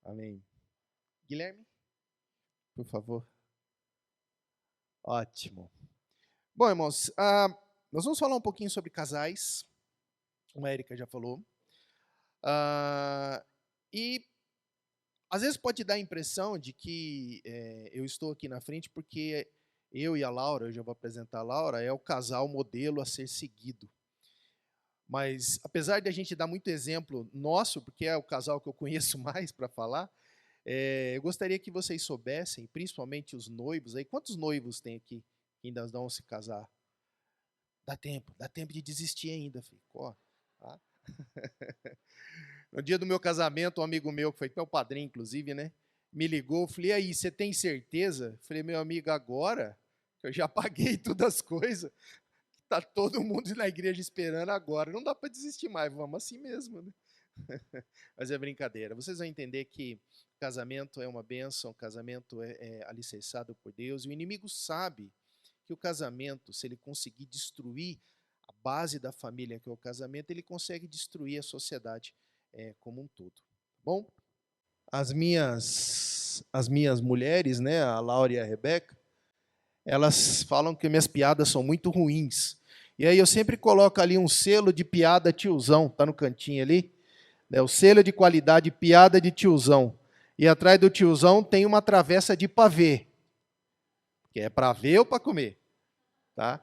Amém. Guilherme, por favor. Ótimo. Bom, irmãos, nós vamos falar um pouquinho sobre casais, como a Érica já falou. E às vezes pode dar a impressão de que eu estou aqui na frente porque eu e a Laura, eu já vou apresentar a Laura, é o casal modelo a ser seguido. Mas apesar de a gente dar muito exemplo nosso, porque é o casal que eu conheço mais para falar, eu gostaria que vocês soubessem, principalmente os noivos aí, quantos noivos tem aqui que ainda não se casar? Dá tempo de desistir ainda, filho. Ó, tá? No dia do meu casamento, um amigo meu, que foi meu padrinho, inclusive, né? Me ligou, falei, aí, você tem certeza? Falei, meu amigo, agora que eu já paguei todas as coisas, tá todo mundo na igreja esperando agora, não dá para desistir mais, vamos assim mesmo, né? Mas é brincadeira. Vocês vão entender que casamento é uma bênção, casamento é alicerçado por Deus, e o inimigo sabe que o casamento, se ele conseguir destruir a base da família, que é o casamento, ele consegue destruir a sociedade como um todo. Tá bom? As minhas mulheres, né, a Laura e a Rebeca, elas falam que minhas piadas são muito ruins. E aí eu sempre coloco ali um selo de piada tiozão, tá no cantinho ali, né, o selo de qualidade piada de tiozão. E atrás do tiozão tem uma travessa de pavê, que é para ver ou para comer, tá?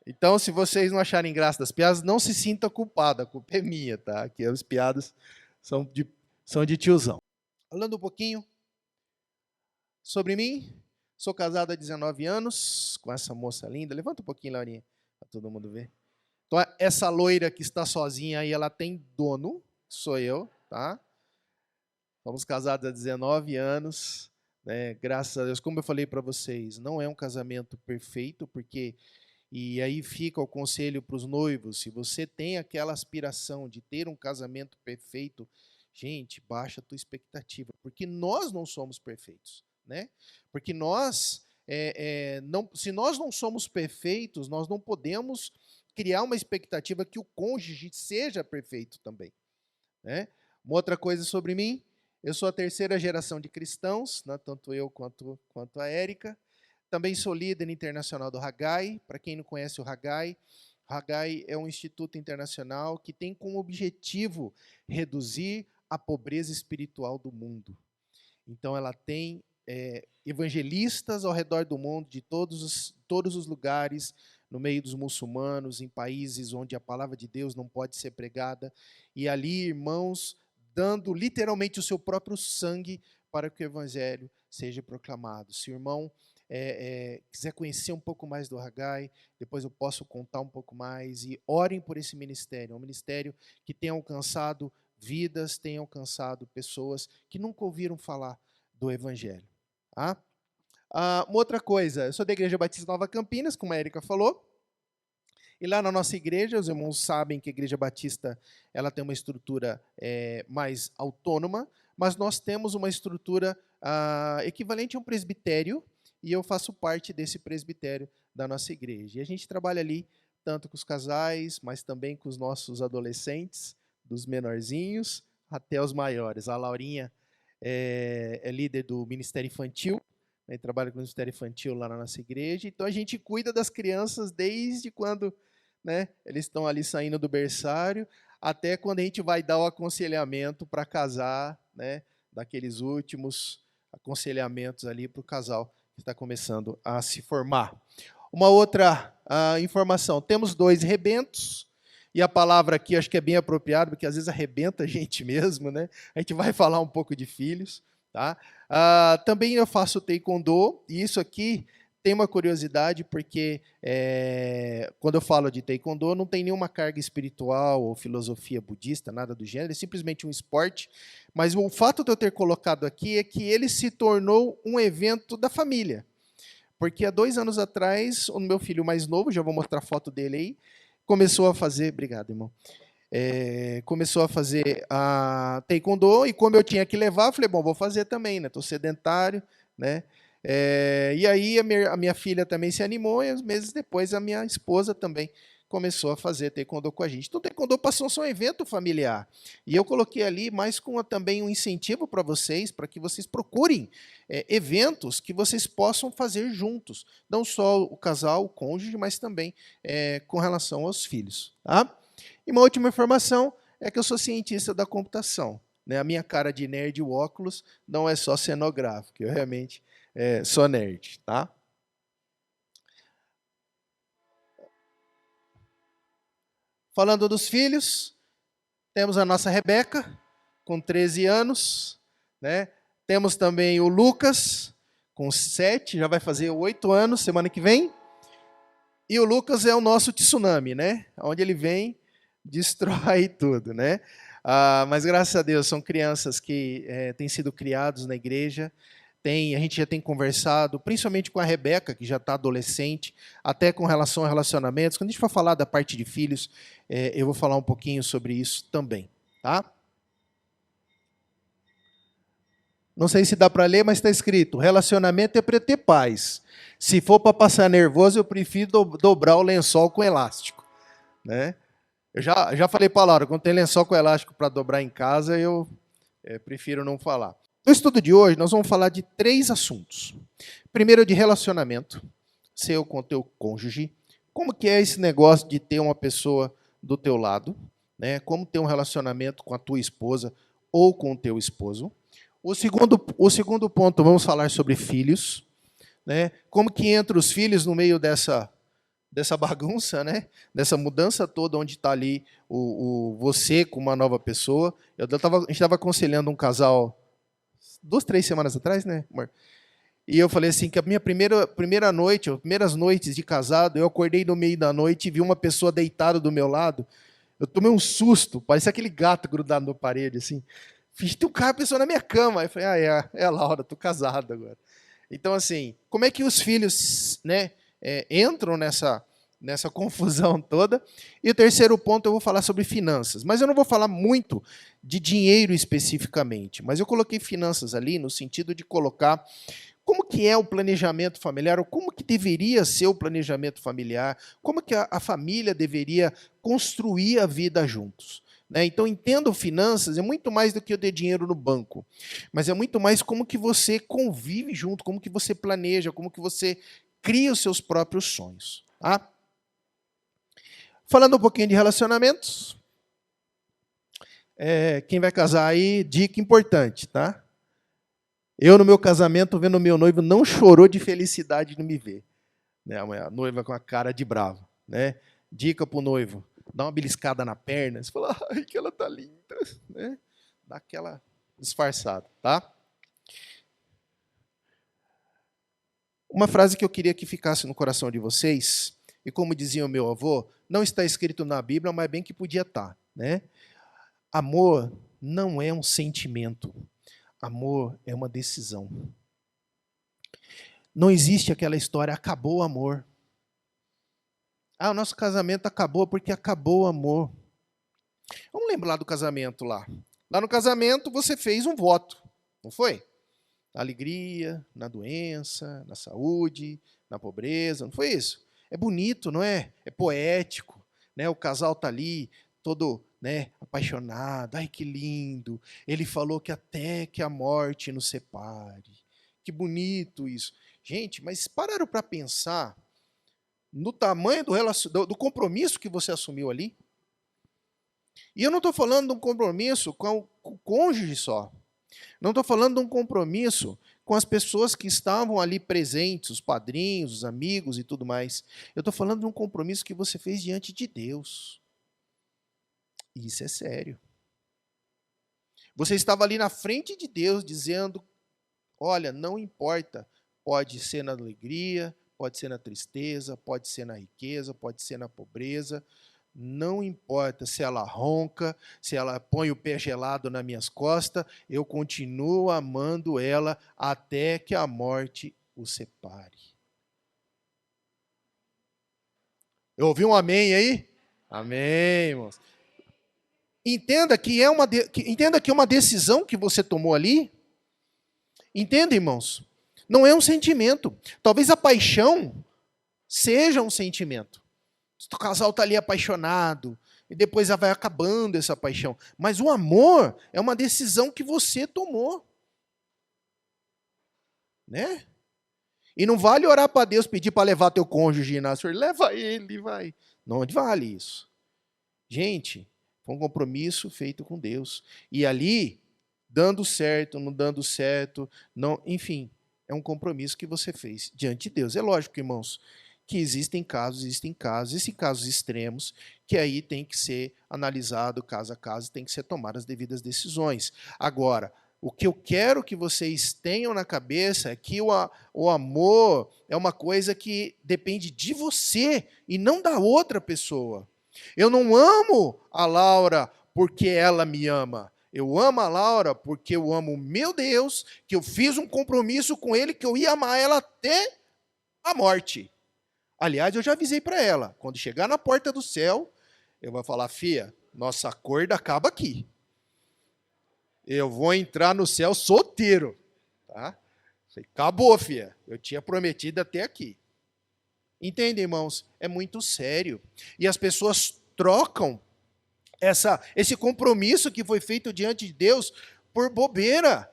Então, se vocês não acharem graça das piadas, não se sinta culpado, a culpa é minha, tá? Que as piadas são de tiozão. Falando um pouquinho sobre mim, sou casado há 19 anos com essa moça linda. Levanta um pouquinho, Laurinha, para todo mundo ver. Então, essa loira que está sozinha aí, ela tem dono, sou eu, tá? Somos casados há 19 anos, né? Graças a Deus, como eu falei para vocês, não é um casamento perfeito, porque e aí fica o conselho para os noivos: se você tem aquela aspiração de ter um casamento perfeito, gente, baixa a tua expectativa, porque nós não somos perfeitos, né? Porque nós, não, se nós não somos perfeitos, nós não podemos criar uma expectativa que o cônjuge seja perfeito também, né? Uma outra coisa sobre mim: eu sou a terceira geração de cristãos, né? Tanto eu quanto a Érica. Também sou líder internacional do Haggai. Para quem não conhece o Haggai é um instituto internacional que tem como objetivo reduzir a pobreza espiritual do mundo. Então, ela tem evangelistas ao redor do mundo, de todos os lugares, no meio dos muçulmanos, em países onde a palavra de Deus não pode ser pregada, e ali, irmãos, dando literalmente o seu próprio sangue para que o evangelho seja proclamado. Se o irmão quiser conhecer um pouco mais do Haggai, depois eu posso contar um pouco mais, e orem por esse ministério. É um ministério que tem alcançado vidas, tem alcançado pessoas que nunca ouviram falar do Evangelho. Tá? Uma outra coisa, eu sou da Igreja Batista Nova Campinas, como a Érica falou, e lá na nossa igreja, os irmãos sabem que a Igreja Batista ela tem uma estrutura mais autônoma, mas nós temos uma estrutura equivalente a um presbitério, e eu faço parte desse presbitério da nossa igreja. E a gente trabalha ali tanto com os casais, mas também com os nossos adolescentes, dos menorzinhos até os maiores. A Laurinha é líder do Ministério Infantil, né, trabalha com o Ministério Infantil lá na nossa igreja, então a gente cuida das crianças desde quando, né, eles estão ali saindo do berçário, até quando a gente vai dar o aconselhamento para casar, né, daqueles últimos aconselhamentos ali para o casal que está começando a se formar. Uma outra informação, temos 2 rebentos, e a palavra aqui acho que é bem apropriada, porque às vezes arrebenta a gente mesmo, né? A gente vai falar um pouco de filhos, tá? Também eu faço taekwondo, e isso aqui tem uma curiosidade, porque quando eu falo de taekwondo, não tem nenhuma carga espiritual ou filosofia budista, nada do gênero, é simplesmente um esporte, mas o fato de eu ter colocado aqui é que ele se tornou um evento da família, porque há 2 anos atrás, o meu filho mais novo, já vou mostrar a foto dele aí, começou a fazer, obrigado, irmão, começou a fazer a taekwondo, e como eu tinha que levar, eu falei, bom, vou fazer também, né? Estou sedentário, né? E aí a minha filha também se animou, e uns meses depois a minha esposa também começou a fazer taekwondo com a gente. Então, taekwondo passou a ser um evento familiar. E eu coloquei ali mais com também um incentivo para que vocês procurem eventos que vocês possam fazer juntos. Não só o casal, o cônjuge, mas também com relação aos filhos. Tá? E uma última informação é que eu sou cientista da computação. Né? A minha cara de nerd e o óculos não é só cenográfico, eu realmente sou nerd. Tá? Falando dos filhos, temos a nossa Rebeca, com 13 anos. Né? Temos também o Lucas, com 7, já vai fazer 8 anos, semana que vem. E o Lucas é o nosso tsunami, né? Onde ele vem, destrói tudo, né? Mas graças a Deus, são crianças que têm sido criados na igreja. A gente já tem conversado, principalmente com a Rebeca, que já está adolescente, até com relação a relacionamentos. Quando a gente for falar da parte de filhos, eu vou falar um pouquinho sobre isso também. Tá? Não sei se dá para ler, mas está escrito: relacionamento é para ter paz. Se for para passar nervoso, eu prefiro dobrar o lençol com elástico. Né? Eu já falei para a Laura, quando tem lençol com elástico para dobrar em casa, eu prefiro não falar. No estudo de hoje, nós vamos falar de 3 assuntos. Primeiro, de relacionamento, seu com o teu cônjuge. Como que é esse negócio de ter uma pessoa do teu lado? Né? Como ter um relacionamento com a tua esposa ou com o teu esposo. O segundo ponto, vamos falar sobre filhos. Né? Como que entra os filhos no meio dessa bagunça, né? Dessa mudança toda, onde está ali você com uma nova pessoa. A gente estava aconselhando um casal 2, 3 semanas atrás, né, amor? E eu falei assim, que a minha primeira noite, ou primeiras noites de casado, eu acordei no meio da noite e vi uma pessoa deitada do meu lado. Eu tomei um susto, parecia aquele gato grudado na parede, assim. Fiz, tem uma pessoa na minha cama. Aí eu falei, é a Laura, tô casado agora. Então, assim, como é que os filhos, né, entram nessa confusão toda? E o terceiro ponto, eu vou falar sobre finanças. Mas eu não vou falar muito de dinheiro especificamente, mas eu coloquei finanças ali no sentido de colocar como que é o planejamento familiar, ou como que deveria ser o planejamento familiar, como que a família deveria construir a vida juntos. Né? Então, entendo finanças, é muito mais do que eu ter dinheiro no banco, mas é muito mais como que você convive junto, como que você planeja, como que você cria os seus próprios sonhos. Tá? Falando um pouquinho de relacionamentos, quem vai casar aí, dica importante, tá? Eu, no meu casamento, vendo o meu noivo, não chorou de felicidade de me ver. Né? A noiva com a cara de brava. Né? Dica para o noivo: dá uma beliscada na perna, você fala, ai, que ela tá linda. Né? Dá aquela disfarçada, tá? Uma frase que eu queria que ficasse no coração de vocês, e como dizia o meu avô, não está escrito na Bíblia, mas bem que podia estar. Né? Amor não é um sentimento. Amor é uma decisão. Não existe aquela história, acabou o amor. O nosso casamento acabou porque acabou o amor. Vamos lembrar do casamento lá. Lá no casamento você fez um voto, não foi? Na alegria, na doença, na saúde, na pobreza, não foi isso? É bonito, não é? É poético. Né? O casal está ali, todo, né, apaixonado. Ai, que lindo. Ele falou que até que a morte nos separe. Que bonito isso. Gente, mas pararam para pensar no tamanho do compromisso que você assumiu ali? E eu não estou falando de um compromisso com o cônjuge só. Não estou falando de um compromisso com as pessoas que estavam ali presentes, os padrinhos, os amigos e tudo mais. Eu estou falando de um compromisso que você fez diante de Deus. E isso é sério. Você estava ali na frente de Deus dizendo, olha, não importa, pode ser na alegria, pode ser na tristeza, pode ser na riqueza, pode ser na pobreza, não importa se ela ronca, se ela põe o pé gelado nas minhas costas, eu continuo amando ela até que a morte o separe. Eu ouvi um amém aí? Amém, irmãos. Entenda que é uma decisão que você tomou ali. Entenda, irmãos? Não é um sentimento. Talvez a paixão seja um sentimento. O casal está ali apaixonado, e depois vai acabando essa paixão. Mas o amor é uma decisão que você tomou. Né? E não vale orar para Deus, pedir para levar teu cônjuge na sua, leva ele, vai. Não vale isso. Gente, foi um compromisso feito com Deus. E ali, dando certo, não dando certo, não, enfim, é um compromisso que você fez diante de Deus. É lógico, irmãos, que existem casos extremos, que aí tem que ser analisado caso a caso, tem que ser tomadas as devidas decisões. Agora, o que eu quero que vocês tenham na cabeça é que o amor é uma coisa que depende de você e não da outra pessoa. Eu não amo a Laura porque ela me ama. Eu amo a Laura porque eu amo o meu Deus, que eu fiz um compromisso com ele, que eu ia amar ela até a morte. Aliás, eu já avisei para ela, quando chegar na porta do céu, eu vou falar, fia, nossa acordo acaba aqui. Eu vou entrar no céu solteiro. Tá? Acabou, fia. Eu tinha prometido até aqui. Entende, irmãos? É muito sério. E as pessoas trocam esse compromisso que foi feito diante de Deus por bobeira,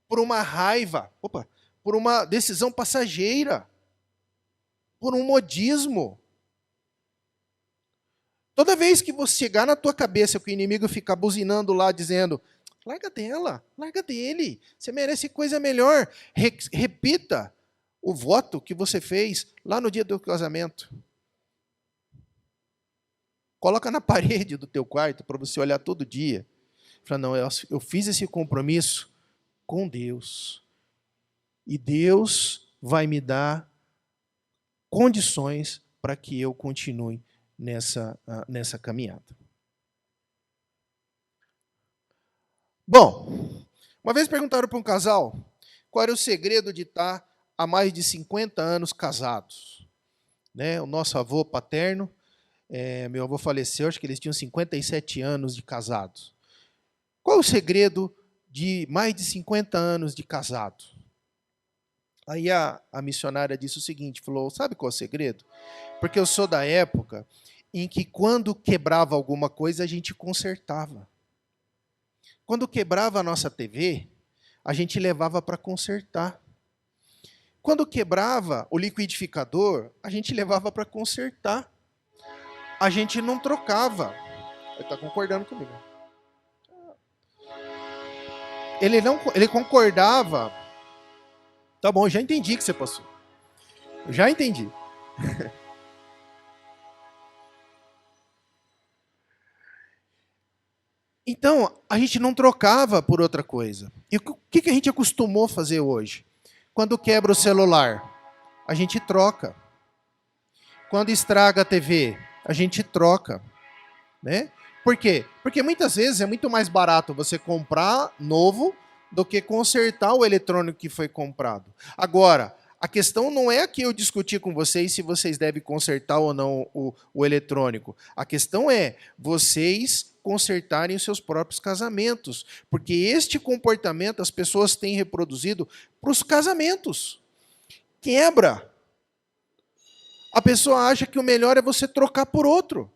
por uma raiva, por uma decisão passageira, por um modismo. Toda vez que você chegar na tua cabeça que o inimigo ficar buzinando lá, dizendo, larga dela, larga dele, você merece coisa melhor. Repita o voto que você fez lá no dia do casamento. Coloca na parede do teu quarto para você olhar todo dia. Fala, não, eu fiz esse compromisso com Deus. E Deus vai me dar condições para que eu continue nessa caminhada. Bom, uma vez perguntaram para um casal qual era o segredo de estar há mais de 50 anos casados. Né? O nosso avô paterno, meu avô faleceu, acho que eles tinham 57 anos de casados. Qual é o segredo de mais de 50 anos de casado? Aí a missionária disse o seguinte, falou, sabe qual é o segredo? Porque eu sou da época em que quando quebrava alguma coisa, a gente consertava. Quando quebrava a nossa TV, a gente levava para consertar. Quando quebrava o liquidificador, a gente levava para consertar. A gente não trocava. Ele está concordando comigo. Ele concordava. Tá bom, já entendi que você passou. Já entendi. Então, a gente não trocava por outra coisa. E o que a gente acostumou a fazer hoje? Quando quebra o celular, a gente troca. Quando estraga a TV, a gente troca. Né? Por quê? Porque muitas vezes é muito mais barato você comprar novo do que consertar o eletrônico que foi comprado. Agora, a questão não é que eu discutir com vocês se vocês devem consertar ou não o eletrônico. A questão é vocês consertarem os seus próprios casamentos. Porque este comportamento as pessoas têm reproduzido para os casamentos. Quebra. A pessoa acha que o melhor é você trocar por outro.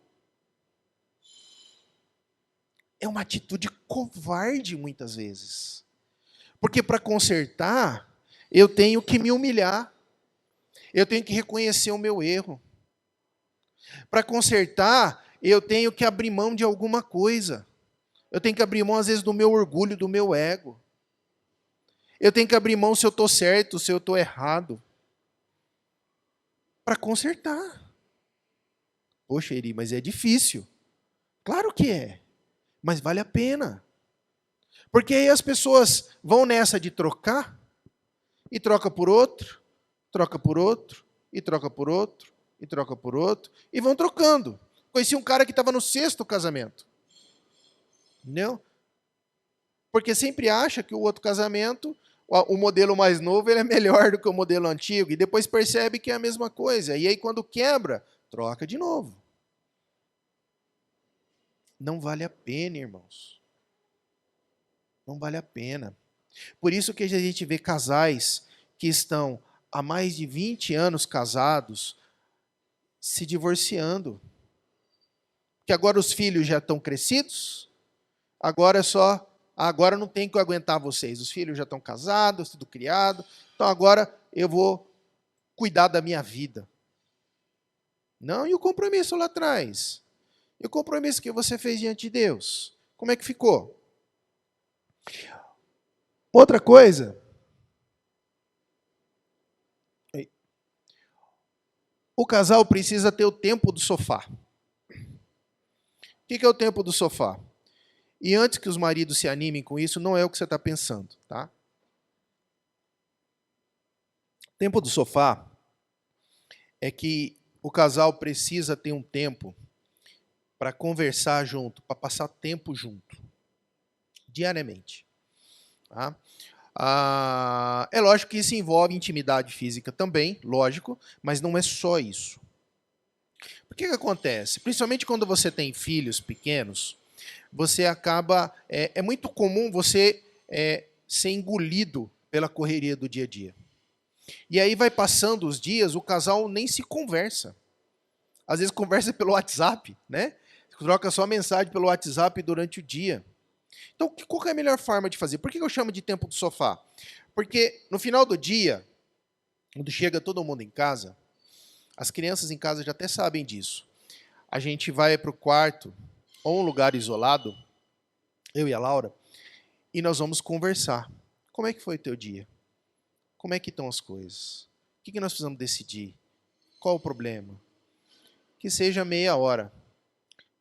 É uma atitude covarde muitas vezes. Porque para consertar, eu tenho que me humilhar. Eu tenho que reconhecer o meu erro. Para consertar, eu tenho que abrir mão de alguma coisa. Eu tenho que abrir mão, às vezes, do meu orgulho, do meu ego. Eu tenho que abrir mão se eu estou certo, se eu estou errado. Para consertar. Poxa, Eri, mas é difícil. Claro que é. Mas vale a pena. Porque aí as pessoas vão nessa de trocar, e troca por outro, troca por outro, e troca por outro, e troca por outro, e vão trocando. Conheci um cara que estava no 6º casamento. Entendeu? Porque sempre acha que o outro casamento, o modelo mais novo, ele é melhor do que o modelo antigo, e depois percebe que é a mesma coisa. E aí, quando quebra, troca de novo. Não vale a pena, irmãos. Não vale a pena. Por isso que a gente vê casais que estão há mais de 20 anos casados se divorciando. Que agora os filhos já estão crescidos, agora é só, agora não tem que aguentar vocês. Os filhos já estão casados, tudo criado, então agora eu vou cuidar da minha vida. Não, e o compromisso lá atrás? E o compromisso que você fez diante de Deus? Como é que ficou? Outra coisa, o casal precisa ter o tempo do sofá. O que é o tempo do sofá? E antes que os maridos se animem com isso, não é o que você está pensando, tá? O tempo do sofá é que o casal precisa ter um tempo para conversar junto, para passar tempo junto, diariamente. Tá? É lógico que isso envolve intimidade física também, lógico, mas não é só isso. O que acontece? Principalmente quando você tem filhos pequenos, você acaba. É muito comum você ser engolido pela correria do dia a dia. E aí vai passando os dias, o casal nem se conversa. Às vezes conversa pelo WhatsApp, né? Troca só mensagem pelo WhatsApp durante o dia. Então, qual é a melhor forma de fazer? Por que eu chamo de tempo do sofá? Porque no final do dia, quando chega todo mundo em casa, as crianças em casa já até sabem disso. A gente vai para o quarto, ou um lugar isolado, eu e a Laura, e nós vamos conversar. Como é que foi o teu dia? Como é que estão as coisas? O que nós precisamos decidir? Qual o problema? Que seja meia hora.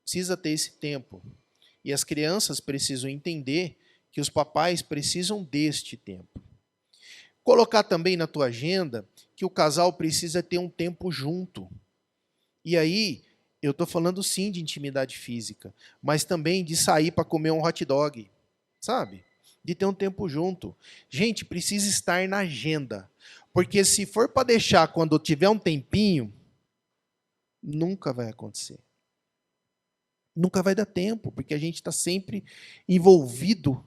Precisa ter esse tempo. E as crianças precisam entender que os papais precisam deste tempo. Colocar também na tua agenda que o casal precisa ter um tempo junto. E aí, eu estou falando sim de intimidade física, mas também de sair para comer um hot dog, sabe? De ter um tempo junto. Gente, precisa estar na agenda. Porque se for para deixar quando tiver um tempinho, nunca vai acontecer. Nunca vai dar tempo, porque a gente está sempre envolvido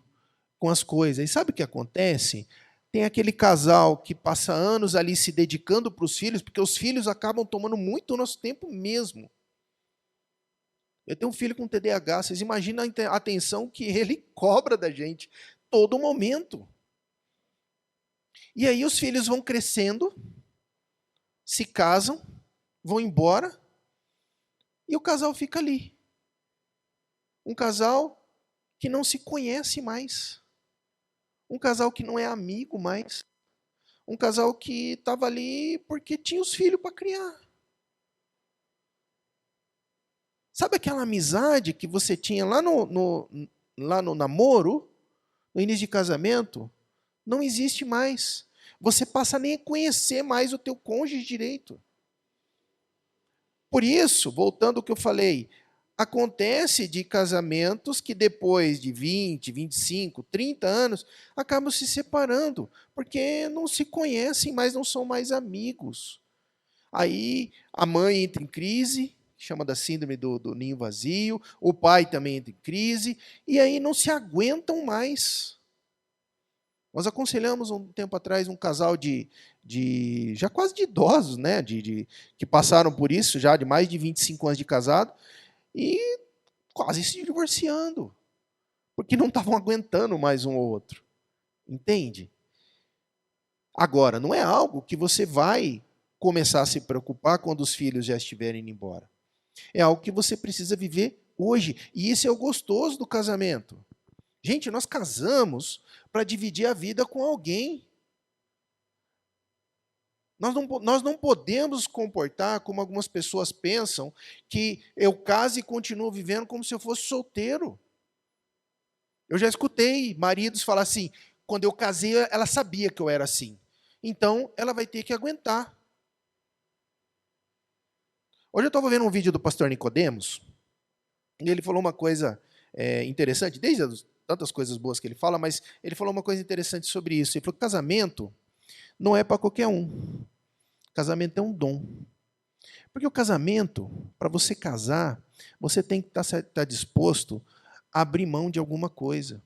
com as coisas. E sabe o que acontece? Tem aquele casal que passa anos ali se dedicando para os filhos, porque os filhos acabam tomando muito do nosso tempo mesmo. Eu tenho um filho com TDAH, vocês imaginam a atenção que ele cobra da gente todo momento. E aí os filhos vão crescendo, se casam, vão embora, e o casal fica ali. Um casal que não se conhece mais. Um casal que não é amigo mais. Um casal que estava ali porque tinha os filhos para criar. Sabe aquela amizade que você tinha lá no namoro, no início de casamento? Não existe mais. Você passa a nem a conhecer mais o teu cônjuge direito. Por isso, voltando ao que eu falei, acontece de casamentos que depois de 20, 25, 30 anos, acabam se separando, porque não se conhecem, mas não são mais amigos. Aí a mãe entra em crise, chama da síndrome do ninho vazio, o pai também entra em crise, e aí não se aguentam mais. Nós aconselhamos um tempo atrás um casal de já quase de idosos, né, que passaram por isso, já de mais de 25 anos de casado, e quase se divorciando, porque não estavam aguentando mais um ou outro. Entende? Agora, não é algo que você vai começar a se preocupar quando os filhos já estiverem indo embora. É algo que você precisa viver hoje. E isso é o gostoso do casamento. Gente, nós casamos para dividir a vida com alguém. Nós não podemos comportar como algumas pessoas pensam, que eu caso e continuo vivendo como se eu fosse solteiro. Eu já escutei maridos falar assim, quando eu casei, ela sabia que eu era assim. Então, ela vai ter que aguentar. Hoje eu estava vendo um vídeo do pastor Nicodemos, e ele falou uma coisa interessante, desde as tantas coisas boas que ele fala, mas ele falou uma coisa interessante sobre isso. Ele falou que casamento não é para qualquer um. Casamento é um dom. Porque o casamento, para você casar, você tem que estar disposto a abrir mão de alguma coisa.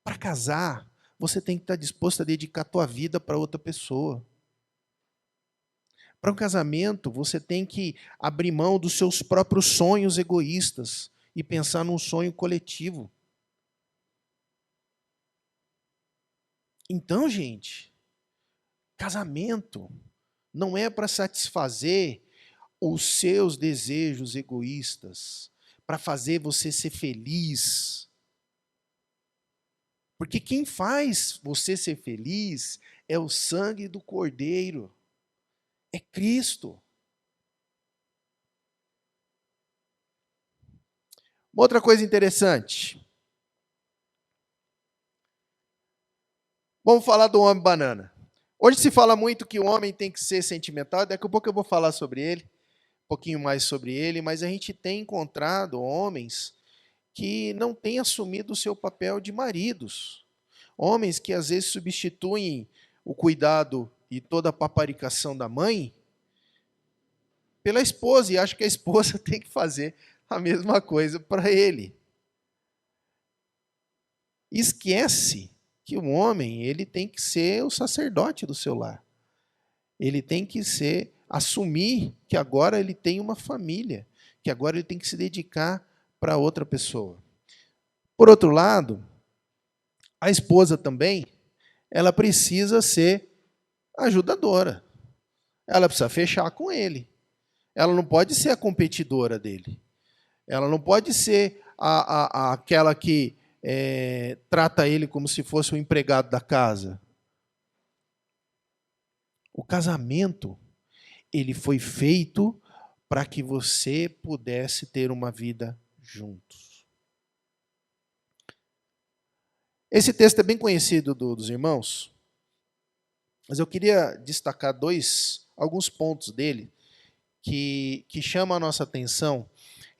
Para casar, você tem que estar disposto a dedicar a tua vida para outra pessoa. Para um casamento, você tem que abrir mão dos seus próprios sonhos egoístas e pensar num sonho coletivo. Então, gente, casamento não é para satisfazer os seus desejos egoístas, para fazer você ser feliz. Porque quem faz você ser feliz é o sangue do Cordeiro, é Cristo. Uma outra coisa interessante. Vamos falar do homem banana. Hoje se fala muito que o homem tem que ser sentimental, daqui a pouco eu vou falar sobre ele, um pouquinho mais sobre ele, mas a gente tem encontrado homens que não têm assumido o seu papel de maridos. Homens que às vezes substituem o cuidado e toda a paparicação da mãe pela esposa, e acham que a esposa tem que fazer a mesma coisa para ele. Esquece que o homem, ele tem que ser o sacerdote do seu lar. Ele tem que assumir que agora ele tem uma família, que agora ele tem que se dedicar para outra pessoa. Por outro lado, a esposa também, ela precisa ser ajudadora. Ela precisa fechar com ele. Ela não pode ser a competidora dele. Ela não pode ser aquela que trata ele como se fosse o empregado da casa. O casamento, ele foi feito para que você pudesse ter uma vida juntos. Esse texto é bem conhecido dos irmãos, mas eu queria destacar alguns pontos dele que chamam a nossa atenção,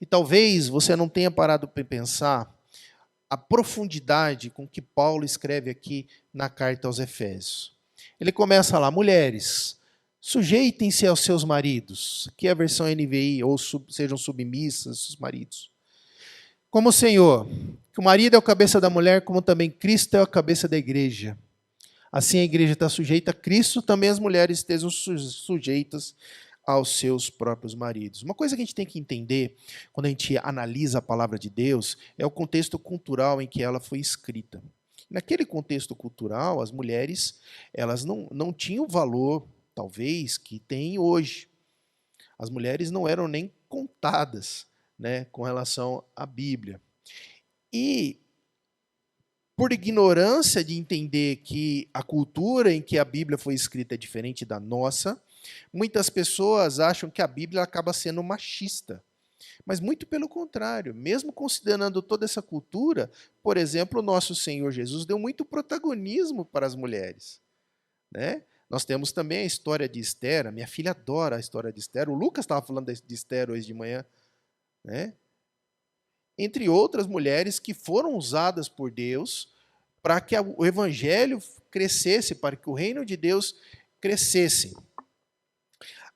e talvez você não tenha parado para pensar a profundidade com que Paulo escreve aqui na carta aos Efésios. Ele começa lá: mulheres, sujeitem-se aos seus maridos, aqui é a versão NVI, ou sejam submissas aos maridos. Como o Senhor, que o marido é o cabeça da mulher, como também Cristo é a cabeça da igreja. Assim a igreja está sujeita a Cristo, também as mulheres estejam sujeitas aos seus próprios maridos. Uma coisa que a gente tem que entender, quando a gente analisa a palavra de Deus, é o contexto cultural em que ela foi escrita. Naquele contexto cultural, as mulheres elas não tinham o valor, talvez, que têm hoje. As mulheres não eram nem contadas, né, com relação à Bíblia. E, por ignorância de entender que a cultura em que a Bíblia foi escrita é diferente da nossa, muitas pessoas acham que a Bíblia acaba sendo machista. Mas muito pelo contrário, mesmo considerando toda essa cultura, por exemplo, o nosso Senhor Jesus deu muito protagonismo para as mulheres, né? Nós temos também a história de Esther, a minha filha adora a história de Esther, o Lucas estava falando de Esther hoje de manhã, né? Entre outras mulheres que foram usadas por Deus para que o evangelho crescesse, para que o reino de Deus crescesse.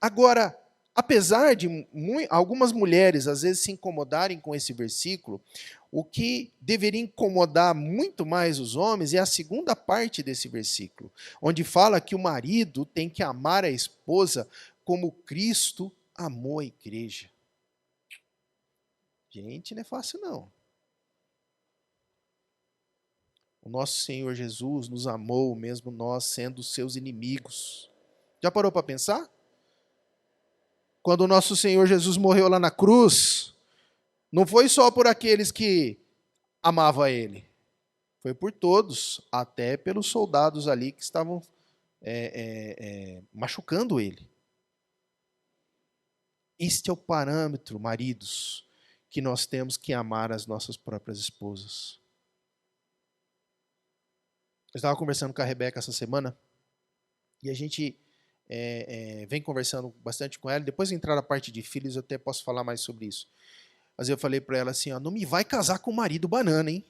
Agora, apesar de algumas mulheres às vezes se incomodarem com esse versículo, o que deveria incomodar muito mais os homens é a segunda parte desse versículo, onde fala que o marido tem que amar a esposa como Cristo amou a igreja. Gente, não é fácil não. O nosso Senhor Jesus nos amou, mesmo nós sendo seus inimigos. Já parou para pensar? Quando o nosso Senhor Jesus morreu lá na cruz, não foi só por aqueles que amavam Ele, foi por todos, até pelos soldados ali que estavam machucando Ele. Este é o parâmetro, maridos, que nós temos que amar as nossas próprias esposas. Eu estava conversando com a Rebeca essa semana, e a gente vem conversando bastante com ela. Depois de entrar na parte de filhos, eu até posso falar mais sobre isso. Mas eu falei para ela assim, ó, não me vai casar com o marido banana, hein?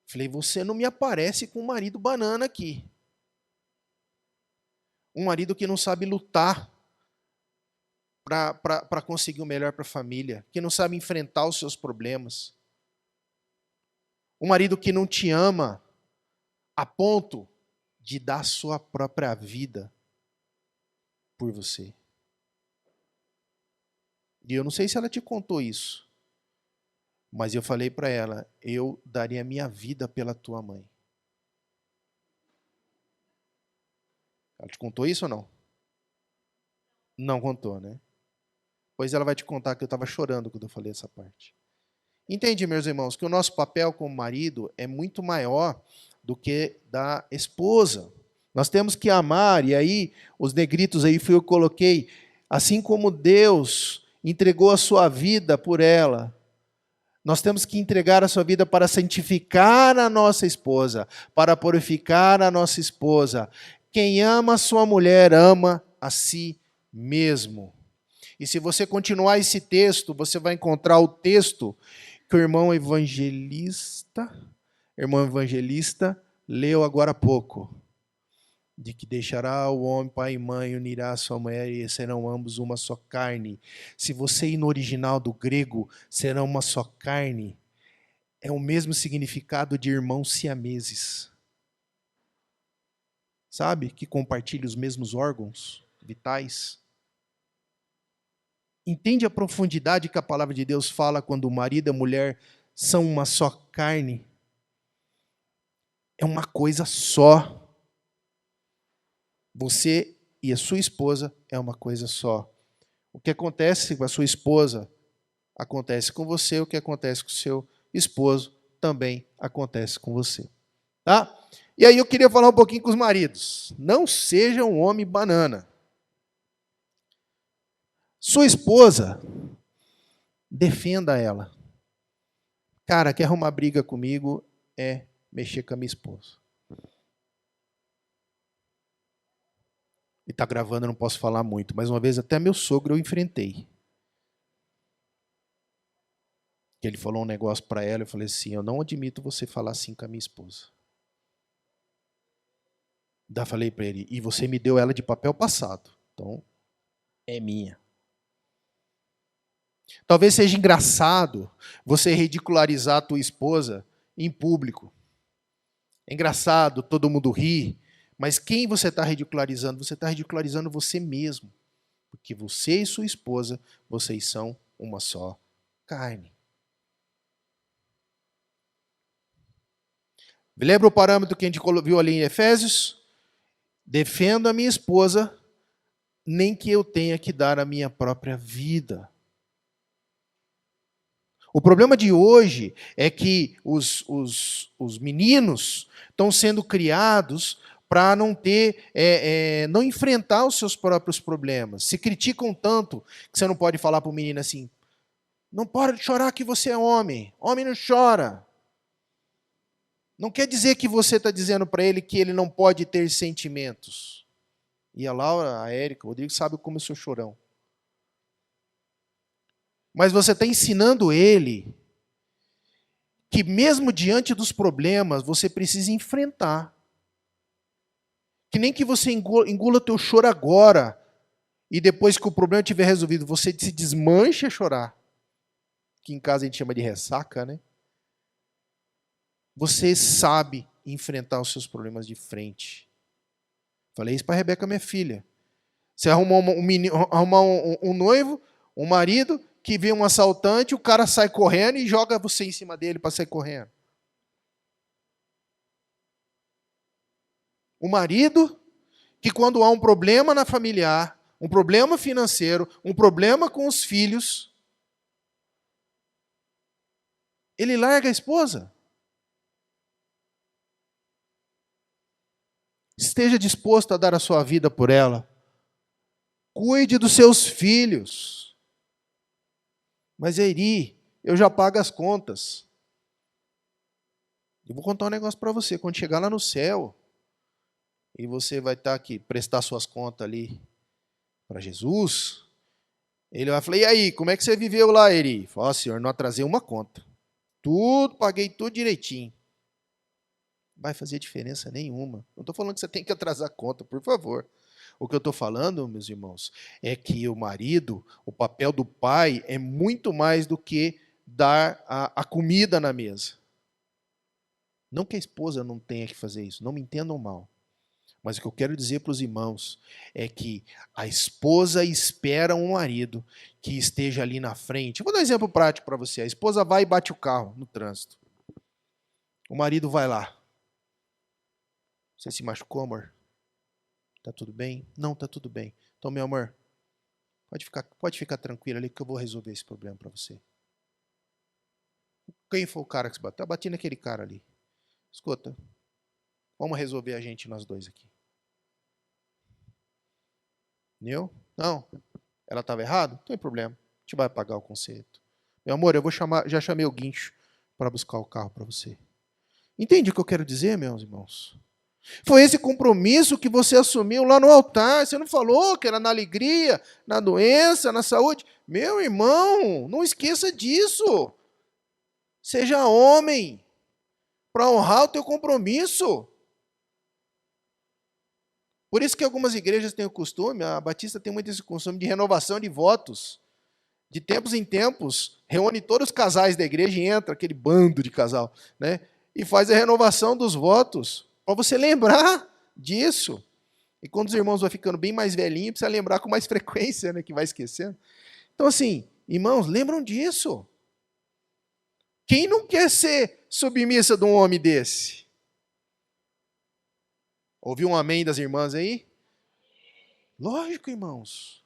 Falei, você não me aparece com o marido banana aqui. Um marido que não sabe lutar para conseguir o melhor para a família, que não sabe enfrentar os seus problemas. Um marido que não te ama a ponto de dar a sua própria vida por você. E eu não sei se ela te contou isso, mas eu falei para ela, eu daria minha vida pela tua mãe. Ela te contou isso ou não? Não contou, né? Pois ela vai te contar que eu estava chorando quando eu falei essa parte. Entende, meus irmãos, que o nosso papel como marido é muito maior do que da esposa. Nós temos que amar, e aí os negritos aí eu coloquei, assim como Deus entregou a sua vida por ela, nós temos que entregar a sua vida para santificar a nossa esposa, para purificar a nossa esposa. Quem ama a sua mulher, ama a si mesmo. E se você continuar esse texto, você vai encontrar o texto que o irmão evangelista leu agora há pouco. De que deixará o homem pai e mãe, unirá a sua mulher e serão ambos uma só carne. Se você ir no original do grego, serão uma só carne, é o mesmo significado de irmãos siameses. Sabe? Que compartilham os mesmos órgãos vitais. Entende a profundidade que a palavra de Deus fala quando o marido e a mulher são uma só carne? É uma coisa só. Você e a sua esposa é uma coisa só. O que acontece com a sua esposa acontece com você, o que acontece com o seu esposo também acontece com você. Tá? E aí eu queria falar um pouquinho com os maridos. Não seja um homem banana. Sua esposa, defenda ela. Cara, quer arrumar briga comigo é mexer com a minha esposa. E está gravando, eu não posso falar muito, mas uma vez até meu sogro eu enfrentei. Que ele falou um negócio para ela, eu falei assim, eu não admito você falar assim com a minha esposa. Daí falei para ele, e você me deu ela de papel passado, então é minha. Talvez seja engraçado você ridicularizar a tua esposa em público. É engraçado, todo mundo ri, mas quem você está ridicularizando? Você está ridicularizando você mesmo. Porque você e sua esposa, vocês são uma só carne. Lembra o parâmetro que a gente viu ali em Efésios? Defendo a minha esposa, nem que eu tenha que dar a minha própria vida. O problema de hoje é que os meninos estão sendo criados para não não enfrentar os seus próprios problemas. Se criticam tanto que você não pode falar para o menino assim, não pode chorar que você é homem. Homem não chora. Não quer dizer que você está dizendo para ele que ele não pode ter sentimentos. E a Laura, a Érica, o Rodrigo sabe como eu sou chorão. Mas você está ensinando ele que mesmo diante dos problemas, você precisa enfrentar. Que nem que você engula teu choro agora, e depois que o problema estiver resolvido, você se desmanche a chorar. Que em casa a gente chama de ressaca, né? Você sabe enfrentar os seus problemas de frente. Falei isso para a Rebeca, minha filha. Você arrumar um noivo, um marido, que vê um assaltante, o cara sai correndo e joga você em cima dele para sair correndo. O marido, que quando há um problema na familiar, um problema financeiro, um problema com os filhos, ele larga a esposa. Esteja disposto a dar a sua vida por ela. Cuide dos seus filhos. Mas, Eri, eu já pago as contas. Eu vou contar um negócio para você. Quando chegar lá no céu, e você vai estar aqui, prestar suas contas ali para Jesus, ele vai falar, e aí, como é que você viveu lá, Eri? Fala, senhor, não atrasei uma conta. Tudo, paguei tudo direitinho. Vai fazer diferença nenhuma. Não estou falando que você tem que atrasar a conta, por favor. O que eu estou falando, meus irmãos, é que o marido, o papel do pai é muito mais do que dar a comida na mesa. Não que a esposa não tenha que fazer isso, não me entendam mal. Mas o que eu quero dizer para os irmãos é que a esposa espera um marido que esteja ali na frente. Eu vou dar um exemplo prático para você. A esposa vai e bate o carro no trânsito. O marido vai lá. Você se machucou, amor? Tá tudo bem? Não, tá tudo bem. Então, meu amor, pode ficar tranquilo ali que eu vou resolver esse problema para você. Quem foi o cara que se bateu? Eu bati naquele cara ali. Escuta, vamos resolver a gente nós dois aqui. Entendeu? Não. Ela estava errada? Não tem problema. A gente vai pagar o conserto. Meu amor, já chamei o guincho para buscar o carro para você. Entende o que eu quero dizer, meus irmãos? Foi esse compromisso que você assumiu lá no altar. Você não falou que era na alegria, na doença, na saúde. Meu irmão, não esqueça disso. Seja homem para honrar o teu compromisso. Por isso que algumas igrejas têm o costume, a Batista tem muito esse costume de renovação de votos. De tempos em tempos, reúne todos os casais da igreja e entra aquele bando de casal, né? E faz a renovação dos votos, para você lembrar disso. E quando os irmãos vão ficando bem mais velhinhos, precisa lembrar com mais frequência, né? Que vai esquecendo. Então, assim, irmãos, lembram disso. Quem não quer ser submissa de um homem desse? Ouviu um amém das irmãs aí? Lógico, irmãos.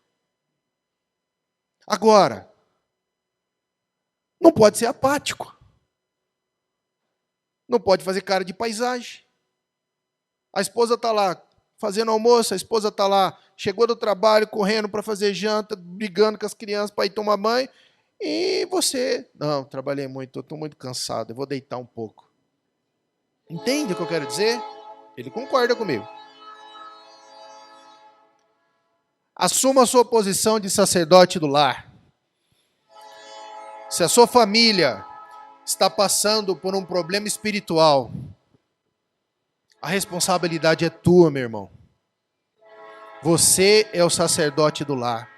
Agora, não pode ser apático. Não pode fazer cara de paisagem. A esposa está lá fazendo almoço, a esposa está lá, chegou do trabalho, correndo para fazer janta, brigando com as crianças para ir tomar banho, e você, não, trabalhei muito, estou muito cansado, eu vou deitar um pouco. Entende o que eu quero dizer? Ele concorda comigo. Assuma a sua posição de sacerdote do lar. Se a sua família está passando por um problema espiritual, a responsabilidade é tua, meu irmão. Você é o sacerdote do lar.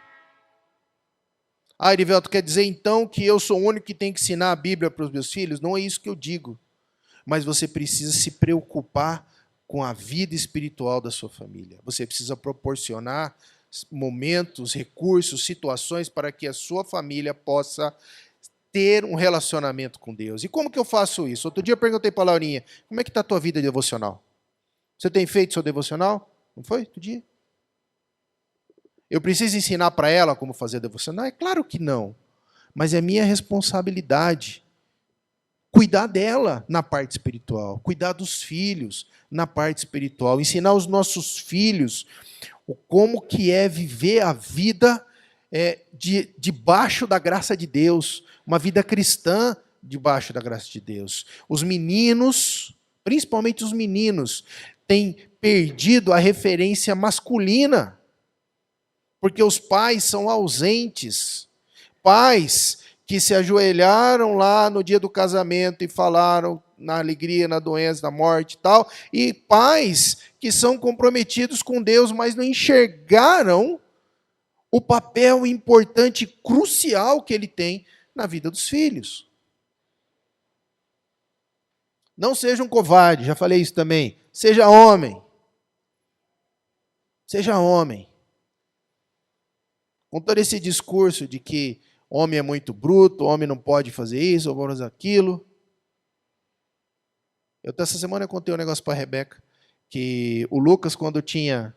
Ah, Erivelto, quer dizer então que eu sou o único que tem que ensinar a Bíblia para os meus filhos? Não é isso que eu digo. Mas você precisa se preocupar com a vida espiritual da sua família. Você precisa proporcionar momentos, recursos, situações para que a sua família possa ter um relacionamento com Deus. E como que eu faço isso? Outro dia eu perguntei para a Laurinha, como é que está a tua vida devocional? Você tem feito seu devocional? Não foi? Outro dia? Eu preciso ensinar para ela como fazer devocional? É claro que não. Mas é minha responsabilidade cuidar dela na parte espiritual, cuidar dos filhos na parte espiritual, ensinar os nossos filhos como que é viver a vida debaixo da graça de Deus, uma vida cristã debaixo da graça de Deus. Os meninos, principalmente os meninos, têm perdido a referência masculina, porque os pais são ausentes. Pais que se ajoelharam lá no dia do casamento e falaram na alegria, na doença, na morte e tal, e pais que são comprometidos com Deus, mas não enxergaram o papel importante, crucial que ele tem na vida dos filhos. Não seja um covarde, já falei isso também. Seja homem. Seja homem. Com todo esse discurso de que homem é muito bruto, homem não pode fazer isso, ou fazer aquilo. Essa semana eu contei um negócio para a Rebeca, que o Lucas, quando tinha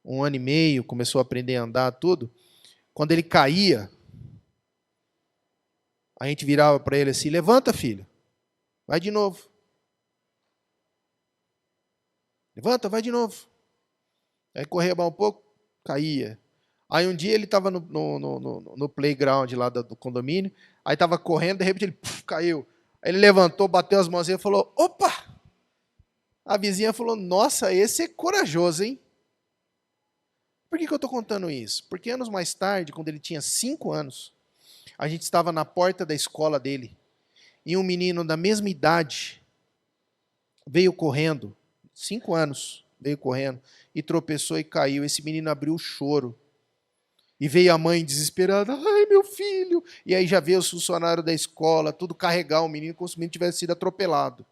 1 ano e meio, começou a aprender a andar, tudo, quando ele caía, a gente virava para ele assim, levanta, filho, vai de novo. Levanta, vai de novo. Aí corria mais um pouco, caía. Aí um dia ele estava no playground lá do condomínio, aí estava correndo, de repente ele caiu. Aí ele levantou, bateu as mãos e falou, opa! A vizinha falou, nossa, esse é corajoso, hein? Por que eu estou contando isso? Porque anos mais tarde, quando ele tinha 5 anos, a gente estava na porta da escola dele, e um menino da mesma idade veio correndo, 5 anos, veio correndo, e tropeçou e caiu. Esse menino abriu o choro. E veio a mãe desesperada, ai meu filho. E aí já veio os funcionários da escola, tudo carregar o menino como se o menino tivesse sido atropelado.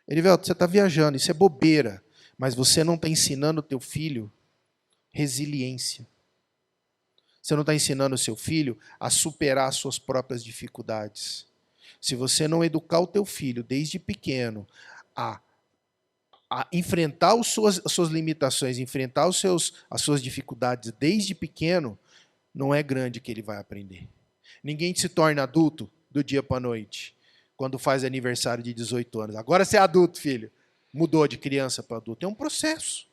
Erivelto, você está viajando, isso é bobeira. Mas você não está ensinando o teu filho resiliência. Você não está ensinando o seu filho a superar as suas próprias dificuldades. Se você não educar o teu filho desde pequeno a enfrentar as suas limitações, enfrentar as suas dificuldades desde pequeno, não é grande que ele vai aprender. Ninguém se torna adulto do dia para a noite, quando faz aniversário de 18 anos. Agora você é adulto, filho. Mudou de criança para adulto. É um processo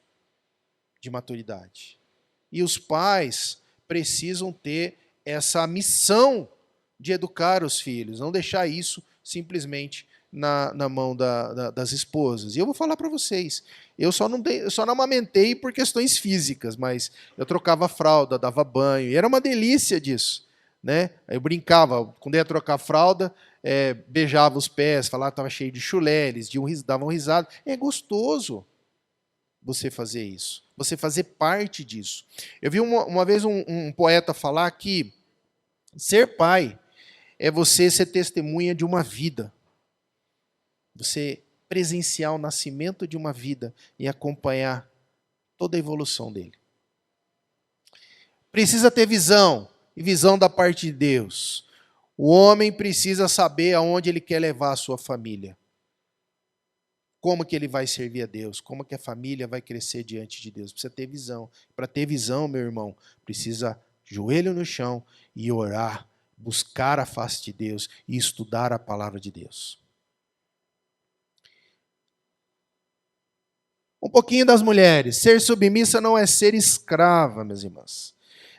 de maturidade. E os pais precisam ter essa missão de educar os filhos, não deixar isso simplesmente na mão das esposas. E eu vou falar para vocês, eu só não amamentei por questões físicas, mas eu trocava fralda, dava banho, e era uma delícia disso. Né? Eu brincava, quando ia trocar fralda, beijava os pés, falava que estava cheio de chulé, eles davam risada. É gostoso você fazer isso, você fazer parte disso. Eu vi uma vez um poeta falar que ser pai é você ser testemunha de uma vida. Você presenciar o nascimento de uma vida e acompanhar toda a evolução dele. Precisa ter visão, e visão da parte de Deus. O homem precisa saber aonde ele quer levar a sua família. Como que ele vai servir a Deus, como que a família vai crescer diante de Deus. Precisa ter visão. Para ter visão, meu irmão, precisa joelho no chão e orar, buscar a face de Deus e estudar a palavra de Deus. Um pouquinho das mulheres. Ser submissa não é ser escrava, minhas irmãs.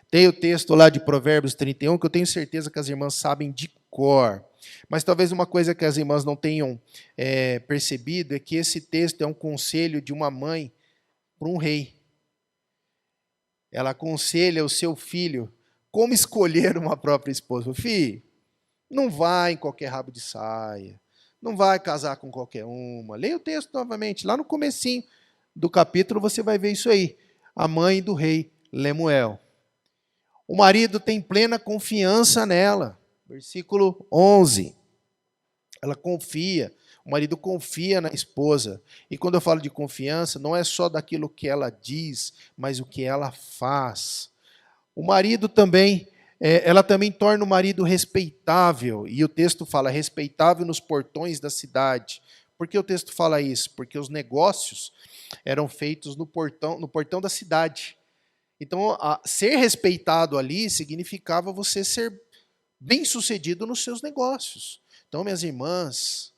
Tem o texto lá de Provérbios 31, que eu tenho certeza que as irmãs sabem de cor. Mas talvez uma coisa que as irmãs não tenham percebido é que esse texto é um conselho de uma mãe para um rei. Ela aconselha o seu filho como escolher uma própria esposa. Filho, não vai em qualquer rabo de saia, não vai casar com qualquer uma. Leia o texto novamente, lá no comecinho do capítulo você vai ver isso aí. A mãe do rei Lemuel. O marido tem plena confiança nela. Versículo 11. Ela confia, o marido confia na esposa. E quando eu falo de confiança, não é só daquilo que ela diz, mas o que ela faz. O marido também, ela também torna o marido respeitável. E o texto fala respeitável nos portões da cidade. Por que o texto fala isso? Porque os negócios eram feitos no portão da cidade. Então, ser respeitado ali significava você ser bem-sucedido nos seus negócios. Então, minhas irmãs,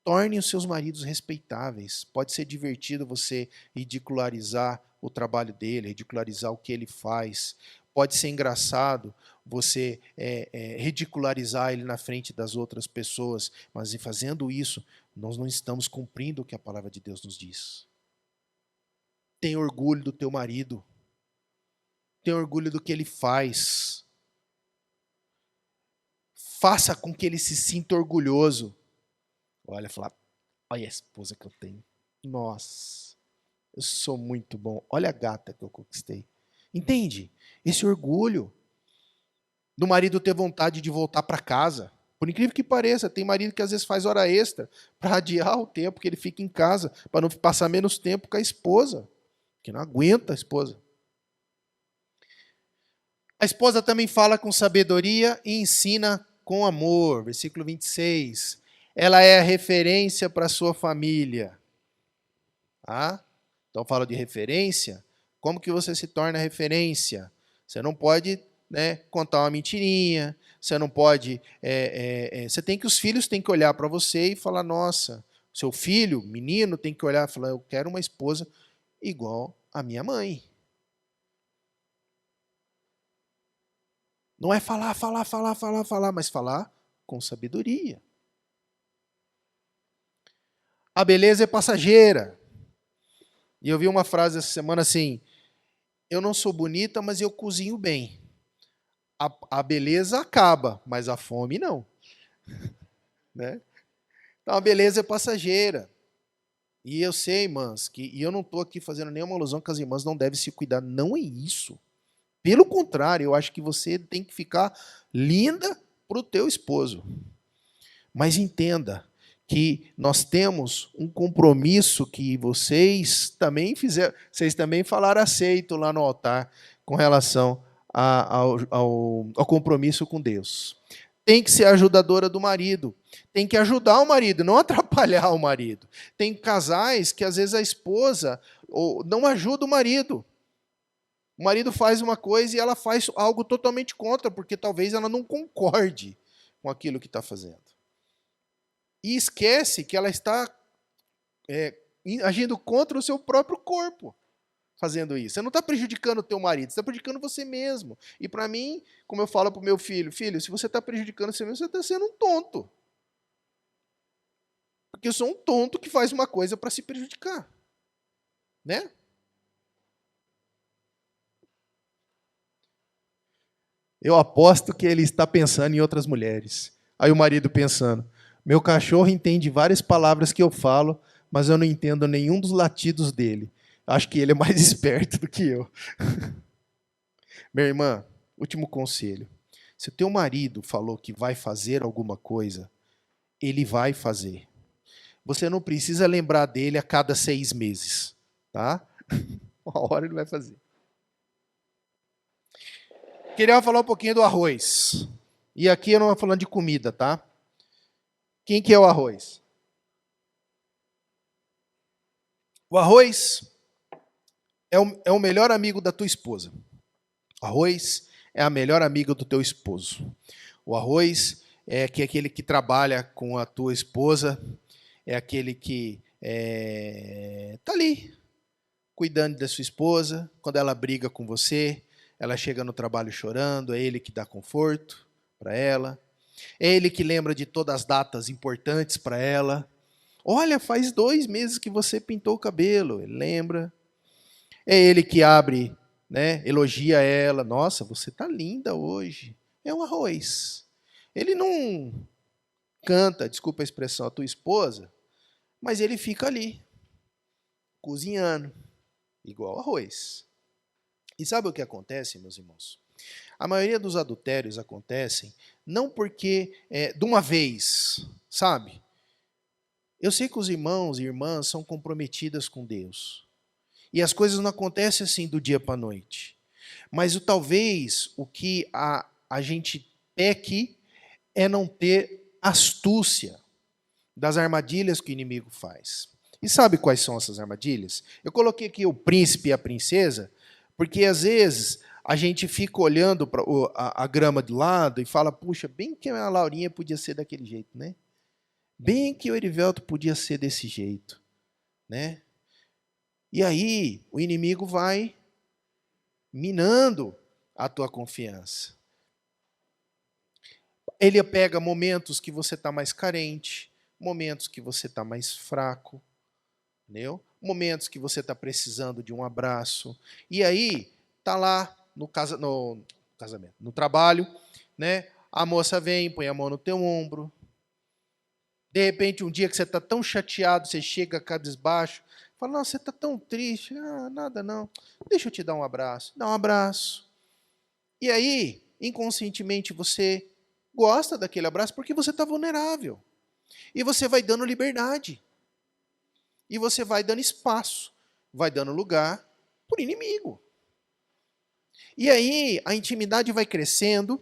tornem os seus maridos respeitáveis. Pode ser divertido você ridicularizar o trabalho dele, ridicularizar o que ele faz. Pode ser engraçado você ridicularizar ele na frente das outras pessoas, mas em fazendo isso, nós não estamos cumprindo o que a palavra de Deus nos diz. Tenha orgulho do teu marido. Tenha orgulho do que ele faz. Faça com que ele se sinta orgulhoso. Olha, falar, olha a esposa que eu tenho. Nossa, eu sou muito bom. Olha a gata que eu conquistei. Entende? Esse orgulho do marido ter vontade de voltar para casa. Por incrível que pareça, tem marido que às vezes faz hora extra para adiar o tempo que ele fica em casa, para não passar menos tempo com a esposa, que não aguenta a esposa. A esposa também fala com sabedoria e ensina com amor. Versículo 26. Ela é a referência para a sua família. Então fala de referência. Como que você se torna referência? Você não pode contar uma mentirinha. Você não pode... os filhos têm que olhar para você e falar, nossa, seu filho, menino, tem que olhar e falar, eu quero uma esposa igual a minha mãe. Não é falar, mas falar com sabedoria. A beleza é passageira. E eu vi uma frase essa semana assim, eu não sou bonita, mas eu cozinho bem. A beleza acaba, mas a fome não. Né? Então a beleza é passageira. E eu sei, irmãs, e eu não estou aqui fazendo nenhuma alusão que as irmãs não devem se cuidar. Não é isso. Pelo contrário, eu acho que você tem que ficar linda para o teu esposo. Mas entenda que nós temos um compromisso que vocês também fizeram, vocês também falaram aceito lá no altar com relação ao compromisso com Deus. Tem que ser ajudadora do marido, tem que ajudar o marido, não atrapalhar o marido. Tem casais que às vezes a esposa não ajuda o marido. O marido faz uma coisa e ela faz algo totalmente contra, porque talvez ela não concorde com aquilo que está fazendo. E esquece que ela está agindo contra o seu próprio corpo, fazendo isso. Você não está prejudicando o teu marido, você está prejudicando você mesmo. E para mim, como eu falo para o meu filho, filho, se você está prejudicando você mesmo, você está sendo um tonto. Porque eu sou um tonto que faz uma coisa para se prejudicar. Né? Eu aposto que ele está pensando em outras mulheres. Aí o marido pensando, meu cachorro entende várias palavras que eu falo, mas eu não entendo nenhum dos latidos dele. Acho que ele é mais esperto do que eu. Minha irmã, último conselho. Se o teu marido falou que vai fazer alguma coisa, ele vai fazer. Você não precisa lembrar dele a cada 6 meses. Tá? Uma hora ele vai fazer. Queria falar um pouquinho do arroz. E aqui eu não estou falando de comida, tá? Quem que é o arroz? O arroz é o melhor amigo da tua esposa. O arroz é a melhor amiga do teu esposo. O arroz é aquele que trabalha com a tua esposa, é aquele que está ali, cuidando da sua esposa. Quando ela briga com você, ela chega no trabalho chorando, é ele que dá conforto para ela. É ele que lembra de todas as datas importantes para ela. Olha, faz 2 meses que você pintou o cabelo, ele lembra. É ele que abre, né, elogia ela. Nossa, você está linda hoje. É um arroz. Ele não canta, desculpa a expressão, a tua esposa, mas ele fica ali, cozinhando, igual arroz. E sabe o que acontece, meus irmãos? A maioria dos adultérios acontecem não porque de uma vez, sabe? Eu sei que os irmãos e irmãs são comprometidas com Deus. E as coisas não acontecem assim do dia para a noite. Mas talvez o que a gente peque é não ter astúcia das armadilhas que o inimigo faz. E sabe quais são essas armadilhas? Eu coloquei aqui o príncipe e a princesa, porque às vezes a gente fica olhando para a grama do lado e fala, puxa, bem que a Laurinha podia ser daquele jeito, né? Bem que o Erivelto podia ser desse jeito, né? E aí o inimigo vai minando a tua confiança. Ele pega momentos que você está mais carente, momentos que você está mais fraco, entendeu? Momentos que você está precisando de um abraço. E aí, tá lá no casamento, no trabalho, né? A moça vem, põe a mão no teu ombro. De repente, um dia que você está tão chateado, você chega cabisbaixo, fala, nossa, você está tão triste. Ah, nada não. Deixa eu te dar um abraço. Dá um abraço. E aí, inconscientemente, você gosta daquele abraço porque você está vulnerável. E você vai dando liberdade. E você vai dando espaço. Vai dando lugar para o inimigo. E aí, a intimidade vai crescendo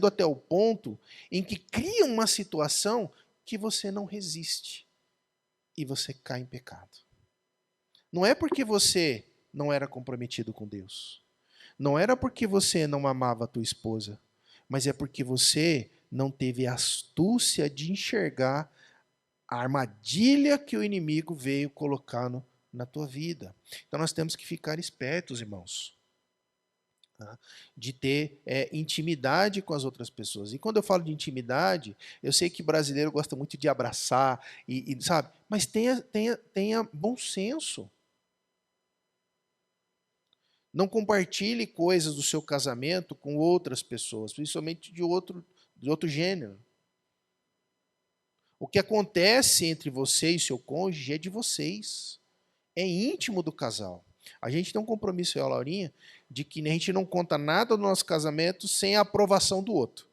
até o ponto em que cria uma situação que você não resiste. E você cai em pecado. Não é porque você não era comprometido com Deus. Não era porque você não amava a tua esposa. Mas é porque você não teve a astúcia de enxergar a armadilha que o inimigo veio colocar na tua vida. Então nós temos que ficar espertos, irmãos, tá? De ter intimidade com as outras pessoas. E quando eu falo de intimidade, eu sei que brasileiro gosta muito de abraçar, sabe? Mas tenha bom senso. Não compartilhe coisas do seu casamento com outras pessoas, principalmente de outro gênero. O que acontece entre você e seu cônjuge é de vocês. É íntimo do casal. A gente tem um compromisso, eu e a Laurinha, de que a gente não conta nada do nosso casamento sem a aprovação do outro.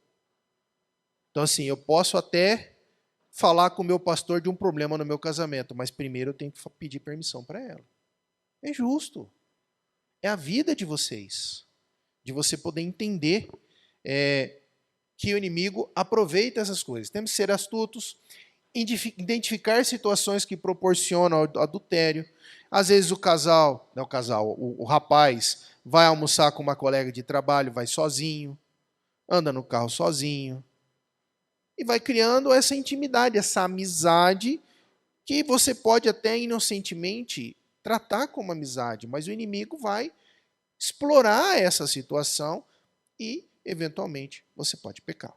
Então, assim, eu posso até falar com o meu pastor de um problema no meu casamento, mas primeiro eu tenho que pedir permissão para ela. É justo. É a vida de vocês. De você poder entender que o inimigo aproveita essas coisas. Temos que ser astutos, identificar situações que proporcionam adultério. Às vezes o rapaz vai almoçar com uma colega de trabalho, vai sozinho, anda no carro sozinho, e vai criando essa intimidade, essa amizade, que você pode até inocentemente tratar como amizade, mas o inimigo vai explorar essa situação e, eventualmente, você pode pecar.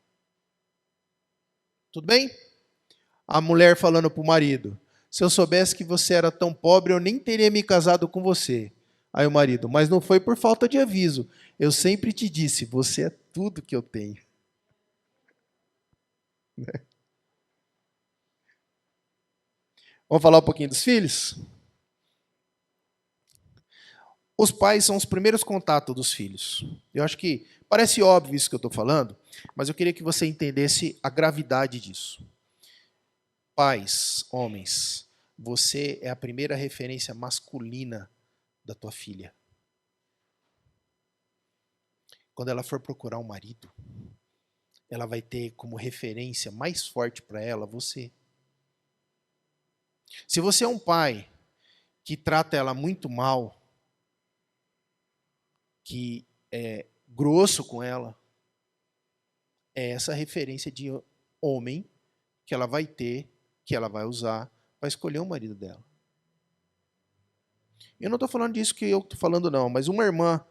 Tudo bem? A mulher falando para o marido: se eu soubesse que você era tão pobre, eu nem teria me casado com você. Aí o marido: mas não foi por falta de aviso. Eu sempre te disse, você é tudo que eu tenho. Vamos falar um pouquinho dos filhos? Os pais são os primeiros contatos dos filhos. Eu acho que parece óbvio isso que eu estou falando, mas eu queria que você entendesse a gravidade disso. Pais, homens, você é a primeira referência masculina da tua filha. Quando ela for procurar um marido, ela vai ter como referência mais forte para ela você. Se você é um pai que trata ela muito mal, que é grosso com ela, é essa referência de homem que ela vai ter, que ela vai usar para escolher o marido dela. Eu não estou falando disso que eu estou falando não, mas uma irmã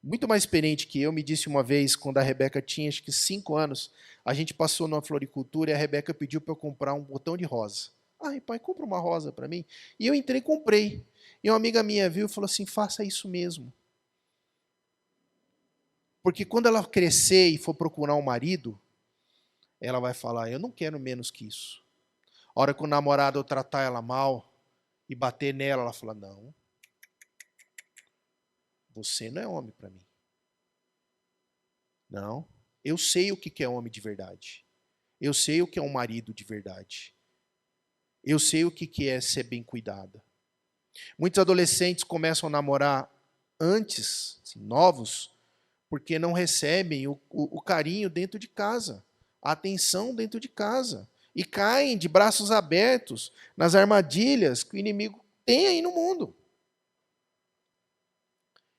muito mais experiente que eu me disse uma vez, quando a Rebeca tinha acho que 5 anos, a gente passou numa floricultura e a Rebeca pediu para eu comprar um botão de rosa. Ai, pai, compra uma rosa para mim. E eu entrei e comprei. E uma amiga minha viu e falou assim, faça isso mesmo. Porque quando ela crescer e for procurar um marido, ela vai falar, eu não quero menos que isso. A hora que o namorado tratar ela mal e bater nela, ela fala, não, você não é homem para mim. Não, eu sei o que é homem de verdade. Eu sei o que é um marido de verdade. Eu sei o que é ser bem cuidada. Muitos adolescentes começam a namorar antes, assim, novos, porque não recebem o carinho dentro de casa, a atenção dentro de casa. E caem de braços abertos nas armadilhas que o inimigo tem aí no mundo.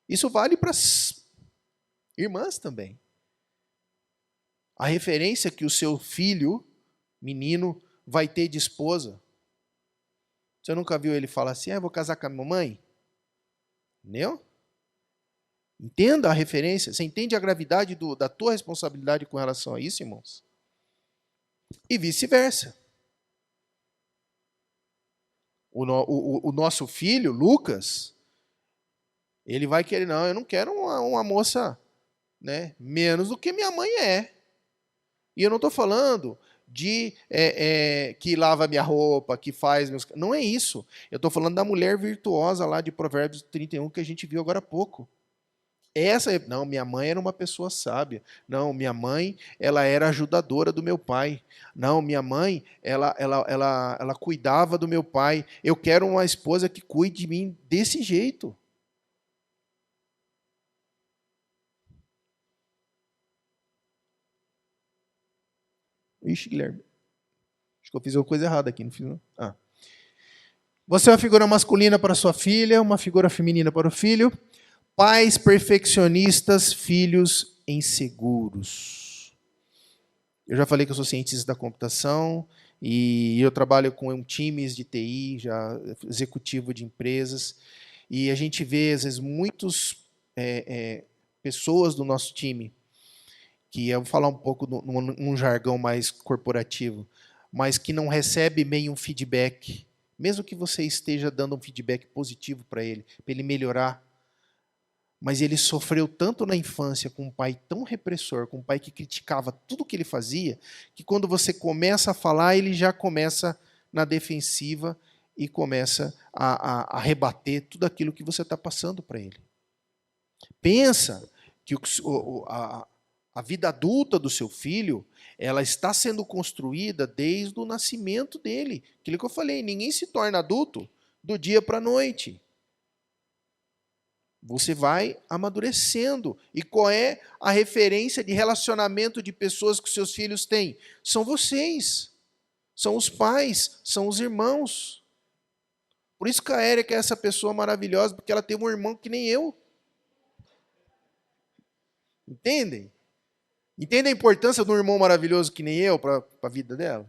Isso vale para as irmãs também. A referência que o seu filho, menino, vai ter de esposa. Você nunca viu ele falar assim, vou casar com a mamãe? Entendeu? Entenda a referência. Você entende a gravidade da tua responsabilidade com relação a isso, irmãos? E vice-versa. O nosso filho, Lucas, ele vai querer, não, eu não quero uma moça, né, menos do que minha mãe é. E eu não estou falando de que lava minha roupa, que faz meus... Não é isso. Eu estou falando da mulher virtuosa lá de Provérbios 31 que a gente viu agora há pouco. Não, minha mãe era uma pessoa sábia. Não, minha mãe, ela era ajudadora do meu pai. Não, minha mãe, ela cuidava do meu pai. Eu quero uma esposa que cuide de mim desse jeito. Ixi, Guilherme. Acho que eu fiz uma coisa errada aqui, não fiz não? Você é uma figura masculina para sua filha, uma figura feminina para o filho. Pais perfeccionistas, filhos inseguros. Eu já falei que eu sou cientista da computação e eu trabalho com times de TI, já executivo de empresas, e a gente vê, às vezes, muitas pessoas do nosso time, que eu vou falar um pouco num jargão mais corporativo, mas que não recebe meio um feedback, mesmo que você esteja dando um feedback positivo para ele melhorar. Mas ele sofreu tanto na infância com um pai tão repressor, com um pai que criticava tudo que ele fazia, que quando você começa a falar, ele já começa na defensiva e começa a rebater tudo aquilo que você está passando para ele. Pensa que a A vida adulta do seu filho, ela está sendo construída desde o nascimento dele. Aquilo que eu falei, ninguém se torna adulto do dia para a noite. Você vai amadurecendo. E qual é a referência de relacionamento de pessoas que seus filhos têm? São vocês. São os pais, são os irmãos. Por isso que a Érica é essa pessoa maravilhosa, porque ela teve um irmão que nem eu. Entendem? Entendem a importância de um irmão maravilhoso que nem eu para a vida dela?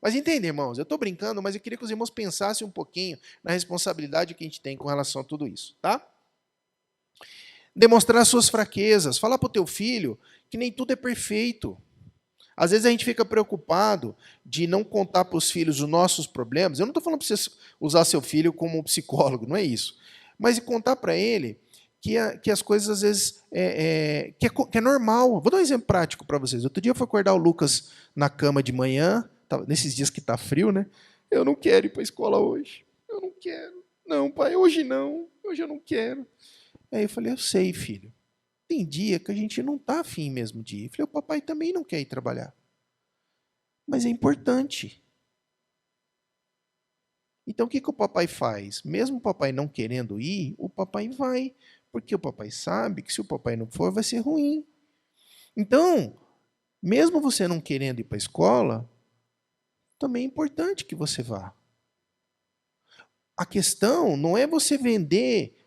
Mas entendem, irmãos, eu estou brincando, mas eu queria que os irmãos pensassem um pouquinho na responsabilidade que a gente tem com relação a tudo isso, tá? Demonstrar suas fraquezas, falar para o teu filho que nem tudo é perfeito. Às vezes a gente fica preocupado de não contar para os filhos os nossos problemas. Eu não estou falando para você usar seu filho como um psicólogo, não é isso. Mas contar para ele que as coisas às vezes que é normal. Vou dar um exemplo prático para vocês. Outro dia eu fui acordar o Lucas na cama de manhã, nesses dias que está frio, né? Eu não quero ir para a escola hoje. Eu não quero. Não, pai, hoje não. Hoje eu não quero. Aí eu falei, eu sei, filho. Tem dia que a gente não está afim mesmo de ir. Eu falei, o papai também não quer ir trabalhar. Mas é importante. Então o que o papai faz? Mesmo o papai não querendo ir, o papai vai. Porque o papai sabe que se o papai não for, vai ser ruim. Então, mesmo você não querendo ir para a escola, também é importante que você vá. A questão não é você vender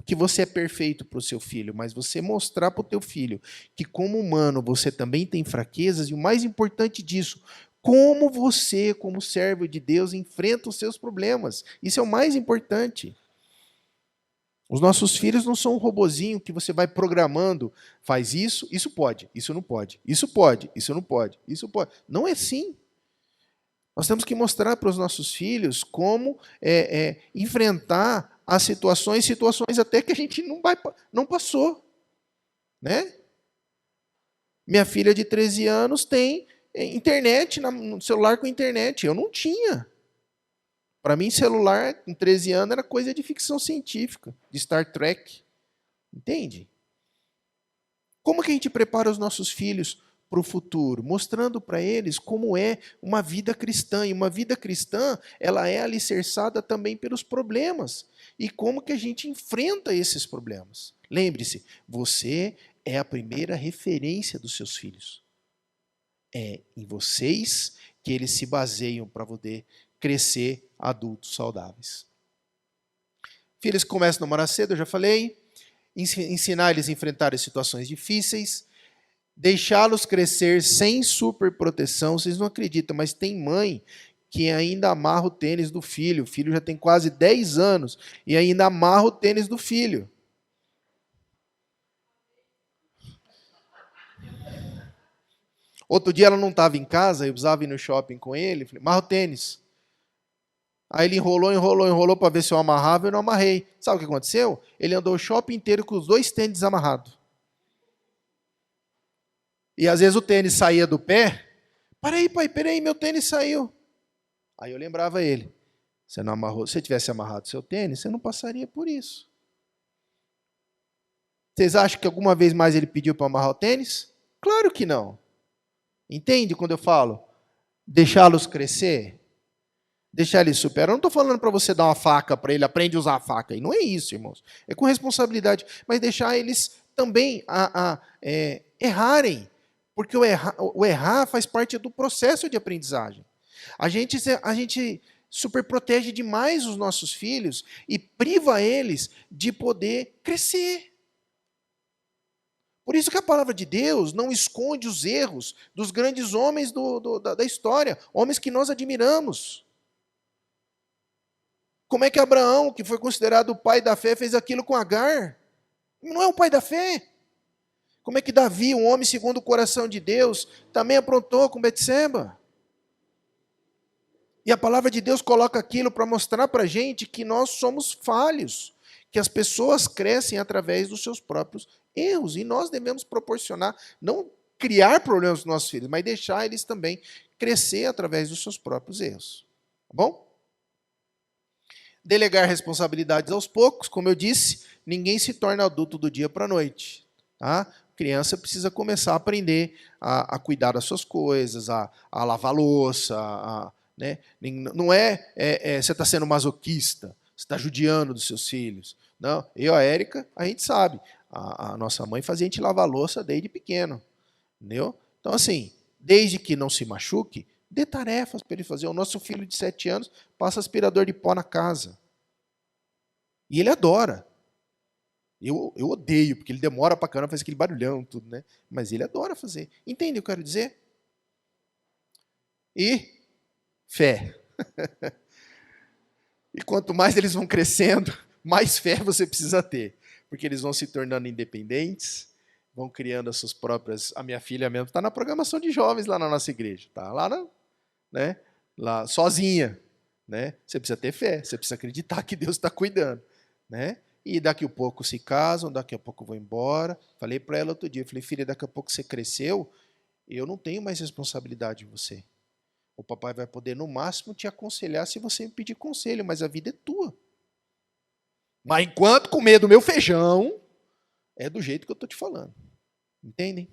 que você é perfeito para o seu filho, mas você mostrar para o teu filho que como humano você também tem fraquezas e o mais importante disso, como você, como servo de Deus, enfrenta os seus problemas. Isso é o mais importante. Os nossos filhos não são um robozinho que você vai programando, faz isso, isso pode, isso não pode, isso pode, isso não pode, isso pode. Não é assim. Nós temos que mostrar para os nossos filhos como enfrentar as situações até que a gente não passou. Né? Minha filha de 13 anos tem internet, no celular com internet. Eu não tinha. Para mim, celular com 13 anos era coisa de ficção científica, de Star Trek. Entende? Como que a gente prepara os nossos filhos para o futuro? Mostrando para eles como é uma vida cristã. E uma vida cristã, ela é alicerçada também pelos problemas. E como que a gente enfrenta esses problemas. Lembre-se, você é a primeira referência dos seus filhos. É em vocês que eles se baseiam para poder crescer adultos saudáveis. Filhos que começam a namorar cedo, eu já falei. Ensinar eles a enfrentar situações difíceis. Deixá-los crescer sem superproteção. Vocês não acreditam, mas tem mãe que ainda amarra o tênis do filho. O filho já tem quase 10 anos e ainda amarra o tênis do filho. Outro dia ela não estava em casa, eu precisava ir no shopping com ele. Falei, amarra o tênis. Aí ele enrolou para ver se eu amarrava e eu não amarrei. Sabe o que aconteceu? Ele andou o shopping inteiro com os 2 tênis amarrados. E às vezes o tênis saía do pé. Peraí, pai, meu tênis saiu. Aí eu lembrava ele. Você não amarrou. Se você tivesse amarrado seu tênis, você não passaria por isso. Vocês acham que alguma vez mais ele pediu para amarrar o tênis? Claro que não. Entende quando eu falo? Deixá-los crescer? Deixar eles superar. Eu não estou falando para você dar uma faca para ele, aprende a usar a faca. E não é isso, irmãos. É com responsabilidade. Mas deixar eles também errarem. Porque o errar faz parte do processo de aprendizagem. A gente superprotege demais os nossos filhos e priva eles de poder crescer. Por isso que a palavra de Deus não esconde os erros dos grandes homens da história, homens que nós admiramos. Como é que Abraão, que foi considerado o pai da fé, fez aquilo com Agar? Não é o pai da fé. Como é que Davi, um homem segundo o coração de Deus, também aprontou com Betseba? E a palavra de Deus coloca aquilo para mostrar para a gente que nós somos falhos, que as pessoas crescem através dos seus próprios erros, e nós devemos proporcionar, não criar problemas nos nossos filhos, mas deixar eles também crescer através dos seus próprios erros. Tá bom? Delegar responsabilidades aos poucos, como eu disse, ninguém se torna adulto do dia para a noite. Tá? criança precisa começar a aprender a cuidar das suas coisas, a lavar louça, né? Não você está sendo masoquista, você está judiando dos seus filhos. Não, eu, a Érica, a gente sabe. A nossa mãe fazia a gente lavar louça desde pequeno. Entendeu? Então, assim, desde que não se machuque, dê tarefas para ele fazer. O nosso filho de 7 anos passa aspirador de pó na casa. E ele adora. Eu odeio, porque ele demora pra caramba, faz aquele barulhão, tudo, né? Mas ele adora fazer. Entende o que eu quero dizer? E fé. E quanto mais eles vão crescendo, mais fé você precisa ter. Porque eles vão se tornando independentes, vão criando as suas próprias. A minha filha mesmo está na programação de jovens lá na nossa igreja. Está lá, né? Lá sozinha. Né? Você precisa ter fé, você precisa acreditar que Deus está cuidando. Né? E daqui a pouco se casam, daqui a pouco vão embora. Falei para ela outro dia, falei, filha, daqui a pouco você cresceu, eu não tenho mais responsabilidade de você. O papai vai poder, no máximo, te aconselhar se você me pedir conselho, mas a vida é tua. Mas enquanto comer do meu feijão, é do jeito que eu estou te falando. Entendem?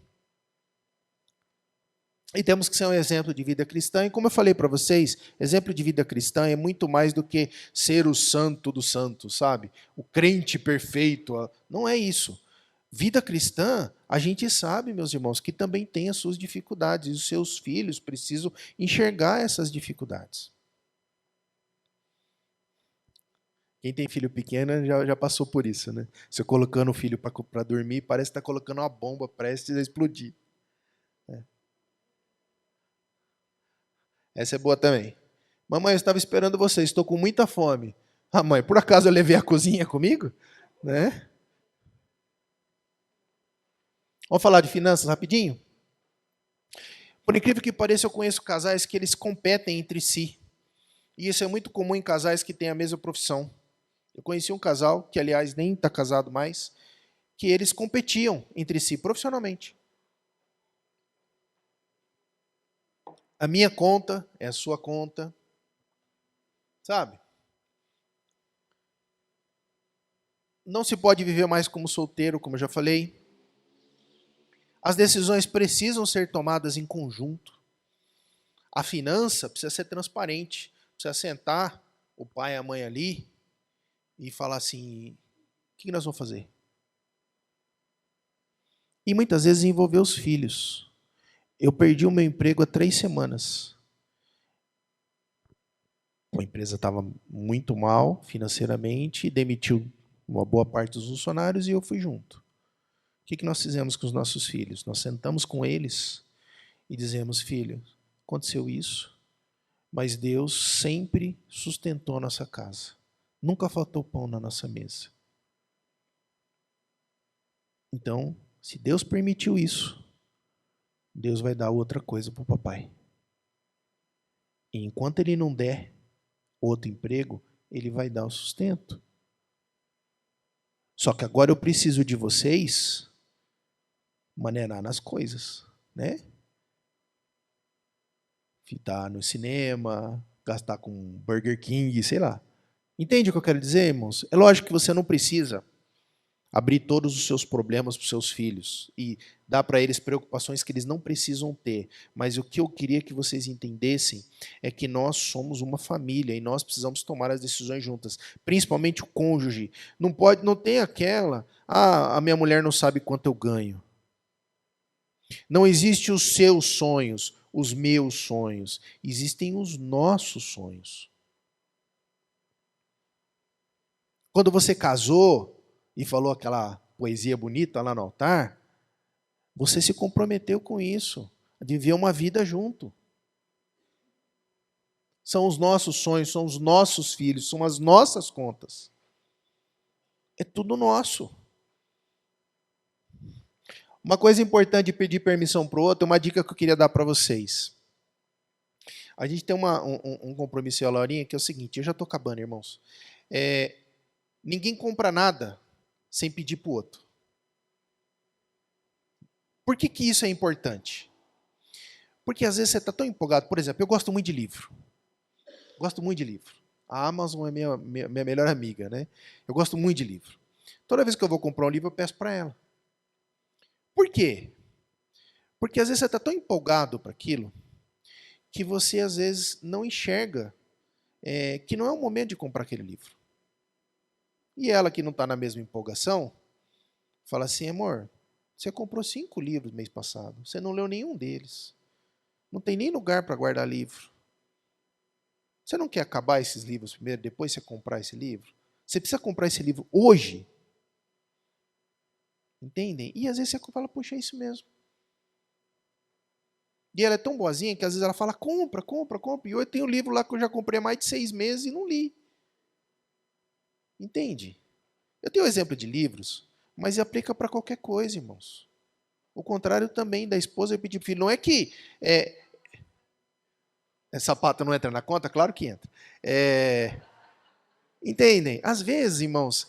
E temos que ser um exemplo de vida cristã. E como eu falei para vocês, exemplo de vida cristã é muito mais do que ser o santo dos santos, sabe? O crente perfeito. Não é isso. Vida cristã, a gente sabe, meus irmãos, que também tem as suas dificuldades. E os seus filhos precisam enxergar essas dificuldades. Quem tem filho pequeno já passou por isso, né? Você colocando o filho para dormir, parece que está colocando uma bomba prestes a explodir. Essa é boa também. Mamãe, eu estava esperando você, estou com muita fome. Ah, mãe, por acaso eu levei a cozinha comigo? Né? Vamos falar de finanças rapidinho? Por incrível que pareça, eu conheço casais que eles competem entre si. E isso é muito comum em casais que têm a mesma profissão. Eu conheci um casal, que aliás nem está casado mais, que eles competiam entre si profissionalmente. A minha conta é a sua conta. Sabe? Não se pode viver mais como solteiro, como eu já falei. As decisões precisam ser tomadas em conjunto. A finança precisa ser transparente. Precisa sentar o pai e a mãe ali e falar assim, o que nós vamos fazer? E muitas vezes envolver os filhos. Eu perdi o meu emprego há 3 semanas. A empresa estava muito mal financeiramente, demitiu uma boa parte dos funcionários e eu fui junto. O que nós fizemos com os nossos filhos? Nós sentamos com eles e dizemos, filho, aconteceu isso, mas Deus sempre sustentou a nossa casa. Nunca faltou pão na nossa mesa. Então, se Deus permitiu isso, Deus vai dar outra coisa para o papai. E enquanto Ele não der outro emprego, Ele vai dar o sustento. Só que agora eu preciso de vocês maneirar nas coisas, né? Ficar no cinema, gastar com Burger King, sei lá. Entende o que eu quero dizer, irmãos? É lógico que você não precisa abrir todos os seus problemas para os seus filhos e dar para eles preocupações que eles não precisam ter. Mas o que eu queria que vocês entendessem é que nós somos uma família e nós precisamos tomar as decisões juntas, principalmente o cônjuge. Não tem aquela, a minha mulher não sabe quanto eu ganho. Não existe os seus sonhos, os meus sonhos, existem os nossos sonhos. Quando você casou e falou aquela poesia bonita lá no altar, você se comprometeu com isso, a viver uma vida junto. São os nossos sonhos, são os nossos filhos, são as nossas contas. É tudo nosso. Uma coisa importante de pedir permissão para o outro, uma dica que eu queria dar para vocês. A gente tem um compromisso, a Laurinha, que é o seguinte, eu já estou acabando, irmãos. Ninguém compra nada sem pedir para o outro. Por que isso é importante? Porque às vezes você está tão empolgado. Por exemplo, eu gosto muito de livro. Gosto muito de livro. A Amazon é minha melhor amiga, né? Eu gosto muito de livro. Toda vez que eu vou comprar um livro, eu peço para ela. Por quê? Porque às vezes você está tão empolgado para aquilo que você às vezes não enxerga que não é o momento de comprar aquele livro. E ela que não está na mesma empolgação, fala assim, amor, você comprou 5 livros mês passado, você não leu nenhum deles. Não tem nem lugar para guardar livro. Você não quer acabar esses livros primeiro, depois você comprar esse livro? Você precisa comprar esse livro hoje. Entendem? E às vezes você fala, poxa, é isso mesmo. E ela é tão boazinha que às vezes ela fala, compra, compra, compra. E eu tenho um livro lá que eu já comprei há mais de 6 meses e não li. Entende? Eu tenho um exemplo de livros, mas aplica para qualquer coisa, irmãos. O contrário também da esposa e pedir filho. Não é que sapato não entra na conta? Claro que entra. Entendem? Às vezes, irmãos,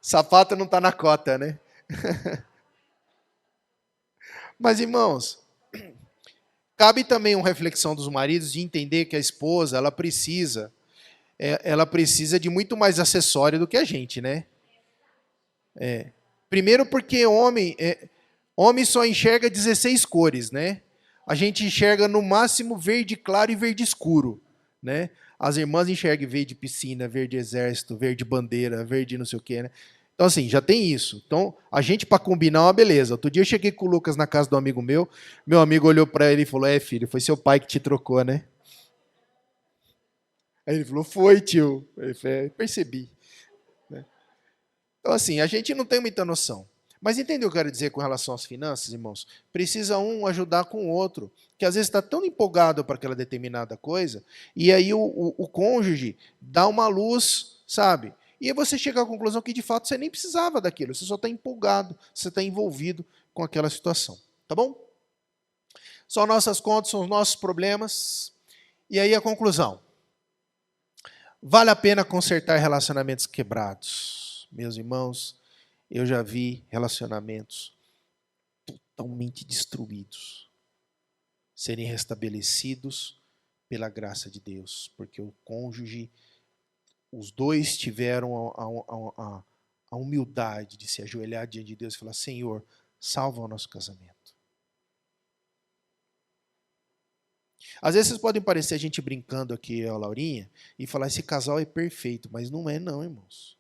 sapato não está na cota, né? Mas, irmãos, cabe também uma reflexão dos maridos de entender que a esposa, ela precisa de muito mais acessório do que a gente, né? Primeiro porque homem só enxerga 16 cores, né? A gente enxerga no máximo verde claro e verde escuro, né? As irmãs enxergam verde piscina, verde exército, verde bandeira, verde não sei o quê, né? Então, assim, já tem isso. Então, a gente, para combinar, é uma beleza. Outro dia eu cheguei com o Lucas na casa do amigo meu amigo olhou para ele e falou, filho, foi seu pai que te trocou, né? Aí ele falou, foi, tio. Eu falei, percebi. Então, assim, a gente não tem muita noção. Mas entendeu o que eu quero dizer com relação às finanças, irmãos? Precisa um ajudar com o outro, que às vezes está tão empolgado para aquela determinada coisa, e aí o cônjuge dá uma luz, sabe? E aí você chega à conclusão que de fato você nem precisava daquilo, você só está empolgado, você está envolvido com aquela situação. Tá bom? São nossas contas, são os nossos problemas. E aí a conclusão. Vale a pena consertar relacionamentos quebrados. Meus irmãos, eu já vi relacionamentos totalmente destruídos serem restabelecidos pela graça de Deus, porque o cônjuge, os dois tiveram a humildade de se ajoelhar diante de Deus e falar, Senhor, salva o nosso casamento. Às vezes vocês podem parecer a gente brincando aqui, a Laurinha, e falar, esse casal é perfeito, mas não é não, irmãos.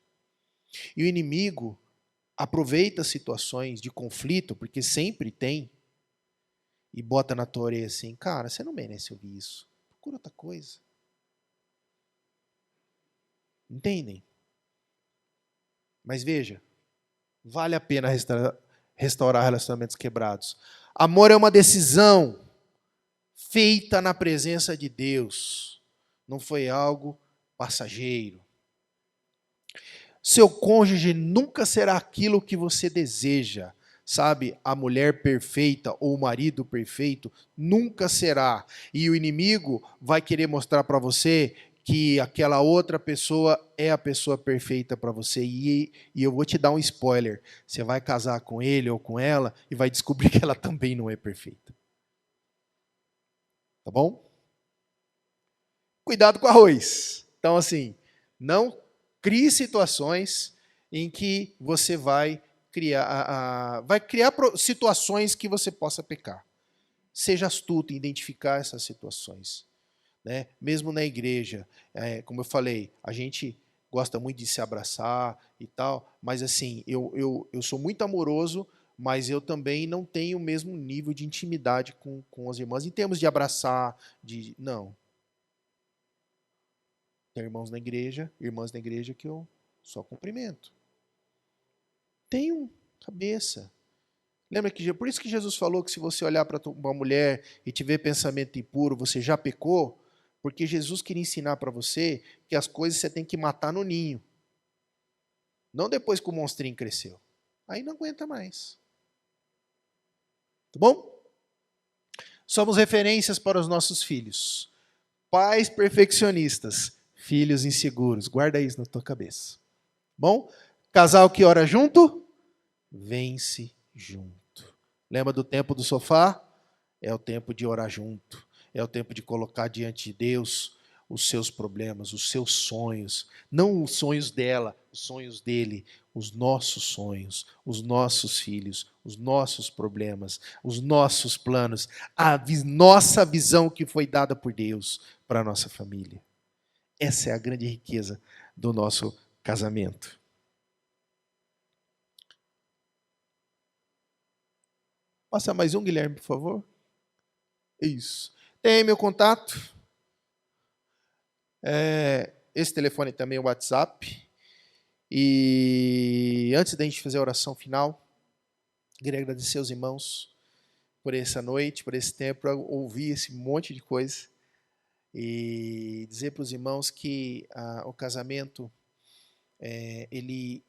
E o inimigo aproveita situações de conflito, porque sempre tem, e bota na tua orelha assim, cara, você não merece ouvir isso. Procura outra coisa. Entendem? Mas veja, vale a pena restaurar relacionamentos quebrados. Amor é uma decisão feita na presença de Deus. Não foi algo passageiro. Seu cônjuge nunca será aquilo que você deseja. Sabe, a mulher perfeita ou o marido perfeito nunca será. E o inimigo vai querer mostrar para você que aquela outra pessoa é a pessoa perfeita para você. E eu vou te dar um spoiler. Você vai casar com ele ou com ela e vai descobrir que ela também não é perfeita. Tá bom? Cuidado com arroz. Então, assim, não crie situações em que você vai criar situações que você possa pecar. Seja astuto em identificar essas situações. Né? Mesmo na igreja, como eu falei, a gente gosta muito de se abraçar e tal, mas assim, eu sou muito amoroso, mas eu também não tenho o mesmo nível de intimidade com as irmãs, em termos de abraçar, não. Tem irmãs na igreja que eu só cumprimento. Tenho cabeça. Lembra que por isso que Jesus falou que se você olhar para uma mulher e tiver pensamento impuro, você já pecou? Porque Jesus queria ensinar para você que as coisas você tem que matar no ninho. Não depois que o monstrinho cresceu. Aí não aguenta mais. Tá bom? Somos referências para os nossos filhos. Pais perfeccionistas, filhos inseguros. Guarda isso na tua cabeça. Bom? Casal que ora junto, vence junto. Lembra do tempo do sofá? É o tempo de orar junto. É o tempo de colocar diante de Deus os seus problemas, os seus sonhos. Não os sonhos dela, os sonhos dele, os nossos filhos, os nossos problemas, os nossos planos, nossa visão que foi dada por Deus para a nossa família. Essa é a grande riqueza do nosso casamento. Passa mais um, Guilherme, por favor. Isso. Tem meu contato. Esse telefone também é o WhatsApp. E antes da gente fazer a oração final, queria agradecer aos irmãos por essa noite, por esse tempo, para ouvir esse monte de coisa. E dizer para os irmãos que o casamento, ele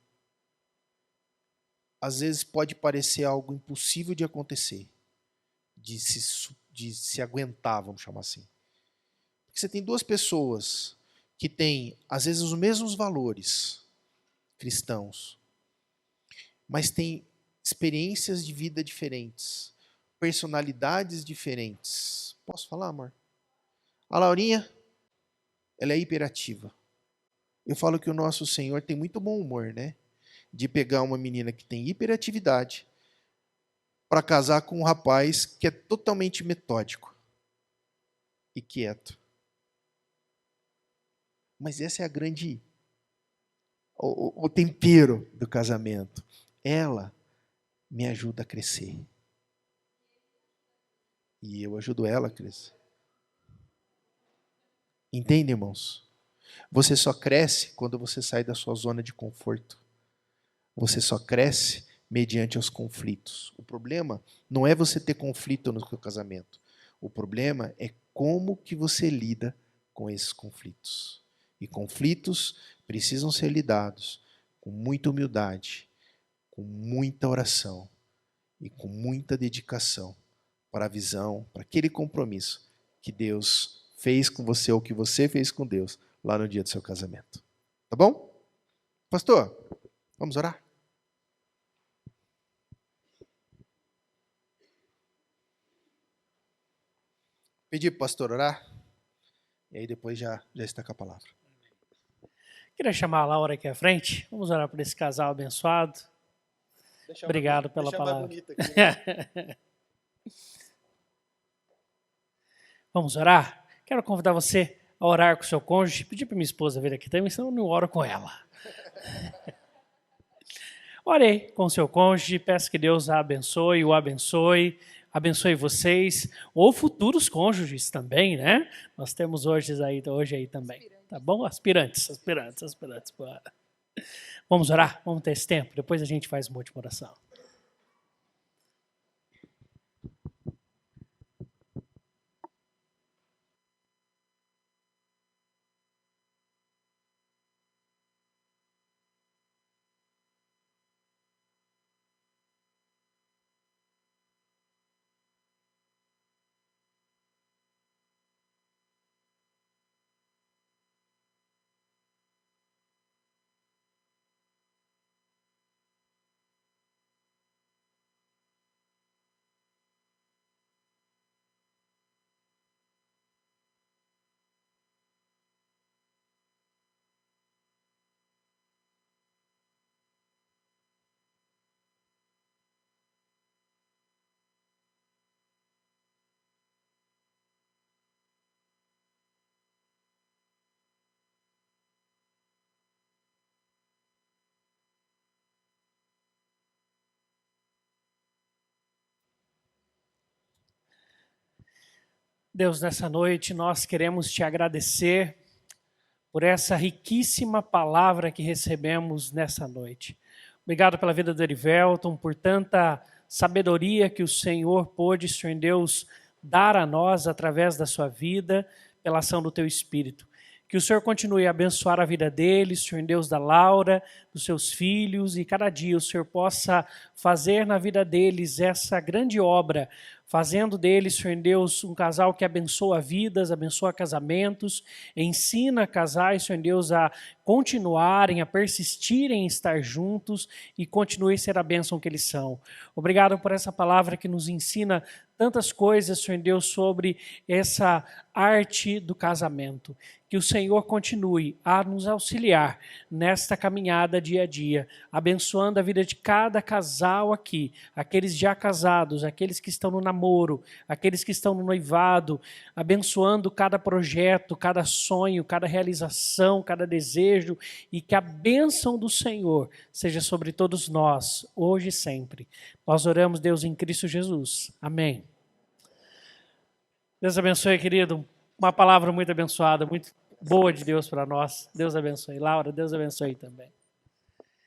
às vezes pode parecer algo impossível de acontecer, de se aguentar, vamos chamar assim. Porque você tem duas pessoas que têm, às vezes, os mesmos valores cristãos, mas têm experiências de vida diferentes, personalidades diferentes. Posso falar, amor? A Laurinha, ela é hiperativa. Eu falo que o nosso Senhor tem muito bom humor, né? De pegar uma menina que tem hiperatividade para casar com um rapaz que é totalmente metódico e quieto. Mas essa é a grande... o tempero do casamento. Ela me ajuda a crescer. E eu ajudo ela a crescer. Entende, irmãos? Você só cresce quando você sai da sua zona de conforto. Você só cresce mediante os conflitos. O problema não é você ter conflito no seu casamento. O problema é como que você lida com esses conflitos. E conflitos precisam ser lidados com muita humildade, com muita oração e com muita dedicação para a visão, para aquele compromisso que Deus fez com você ou que você fez com Deus lá no dia do seu casamento. Tá bom? Pastor, vamos orar? Pedir para o pastor orar, e aí depois já está com a palavra. Queria chamar a Laura aqui à frente. Vamos orar por esse casal abençoado. Obrigado pela palavra. Bonita aqui, né? Vamos orar? Quero convidar você a orar com o seu cônjuge. Pedir para minha esposa vir aqui também, senão eu não oro com ela. Orei com o seu cônjuge, peço que Deus a abençoe, o abençoe vocês, ou futuros cônjuges também, né? Nós temos hoje aí também, tá bom? Aspirantes. Vamos orar? Vamos ter esse tempo? Depois a gente faz uma última oração. Deus, nessa noite nós queremos te agradecer por essa riquíssima palavra que recebemos nessa noite. Obrigado pela vida do Erivelton, por tanta sabedoria que o Senhor pôde, Senhor Deus, dar a nós através da sua vida, pela ação do teu Espírito. Que o Senhor continue a abençoar a vida deles, Senhor Deus, da Laura, dos seus filhos, e cada dia o Senhor possa fazer na vida deles essa grande obra, fazendo deles, Senhor Deus, um casal que abençoa vidas, abençoa casamentos, ensina casais, Senhor Deus, a continuarem, a persistirem em estar juntos e continuem a ser a bênção que eles são. Obrigado por essa palavra que nos ensina tantas coisas, Senhor Deus, sobre essa arte do casamento. Que o Senhor continue a nos auxiliar nesta caminhada dia a dia, abençoando a vida de cada casal aqui, aqueles já casados, aqueles que estão no namoro, aqueles que estão no noivado, abençoando cada projeto, cada sonho, cada realização, cada desejo, e que a bênção do Senhor seja sobre todos nós, hoje e sempre. Nós oramos, Deus, em Cristo Jesus. Amém. Deus abençoe, querido. Uma palavra muito abençoada, muito boa de Deus para nós. Deus abençoe. Laura, Deus abençoe também.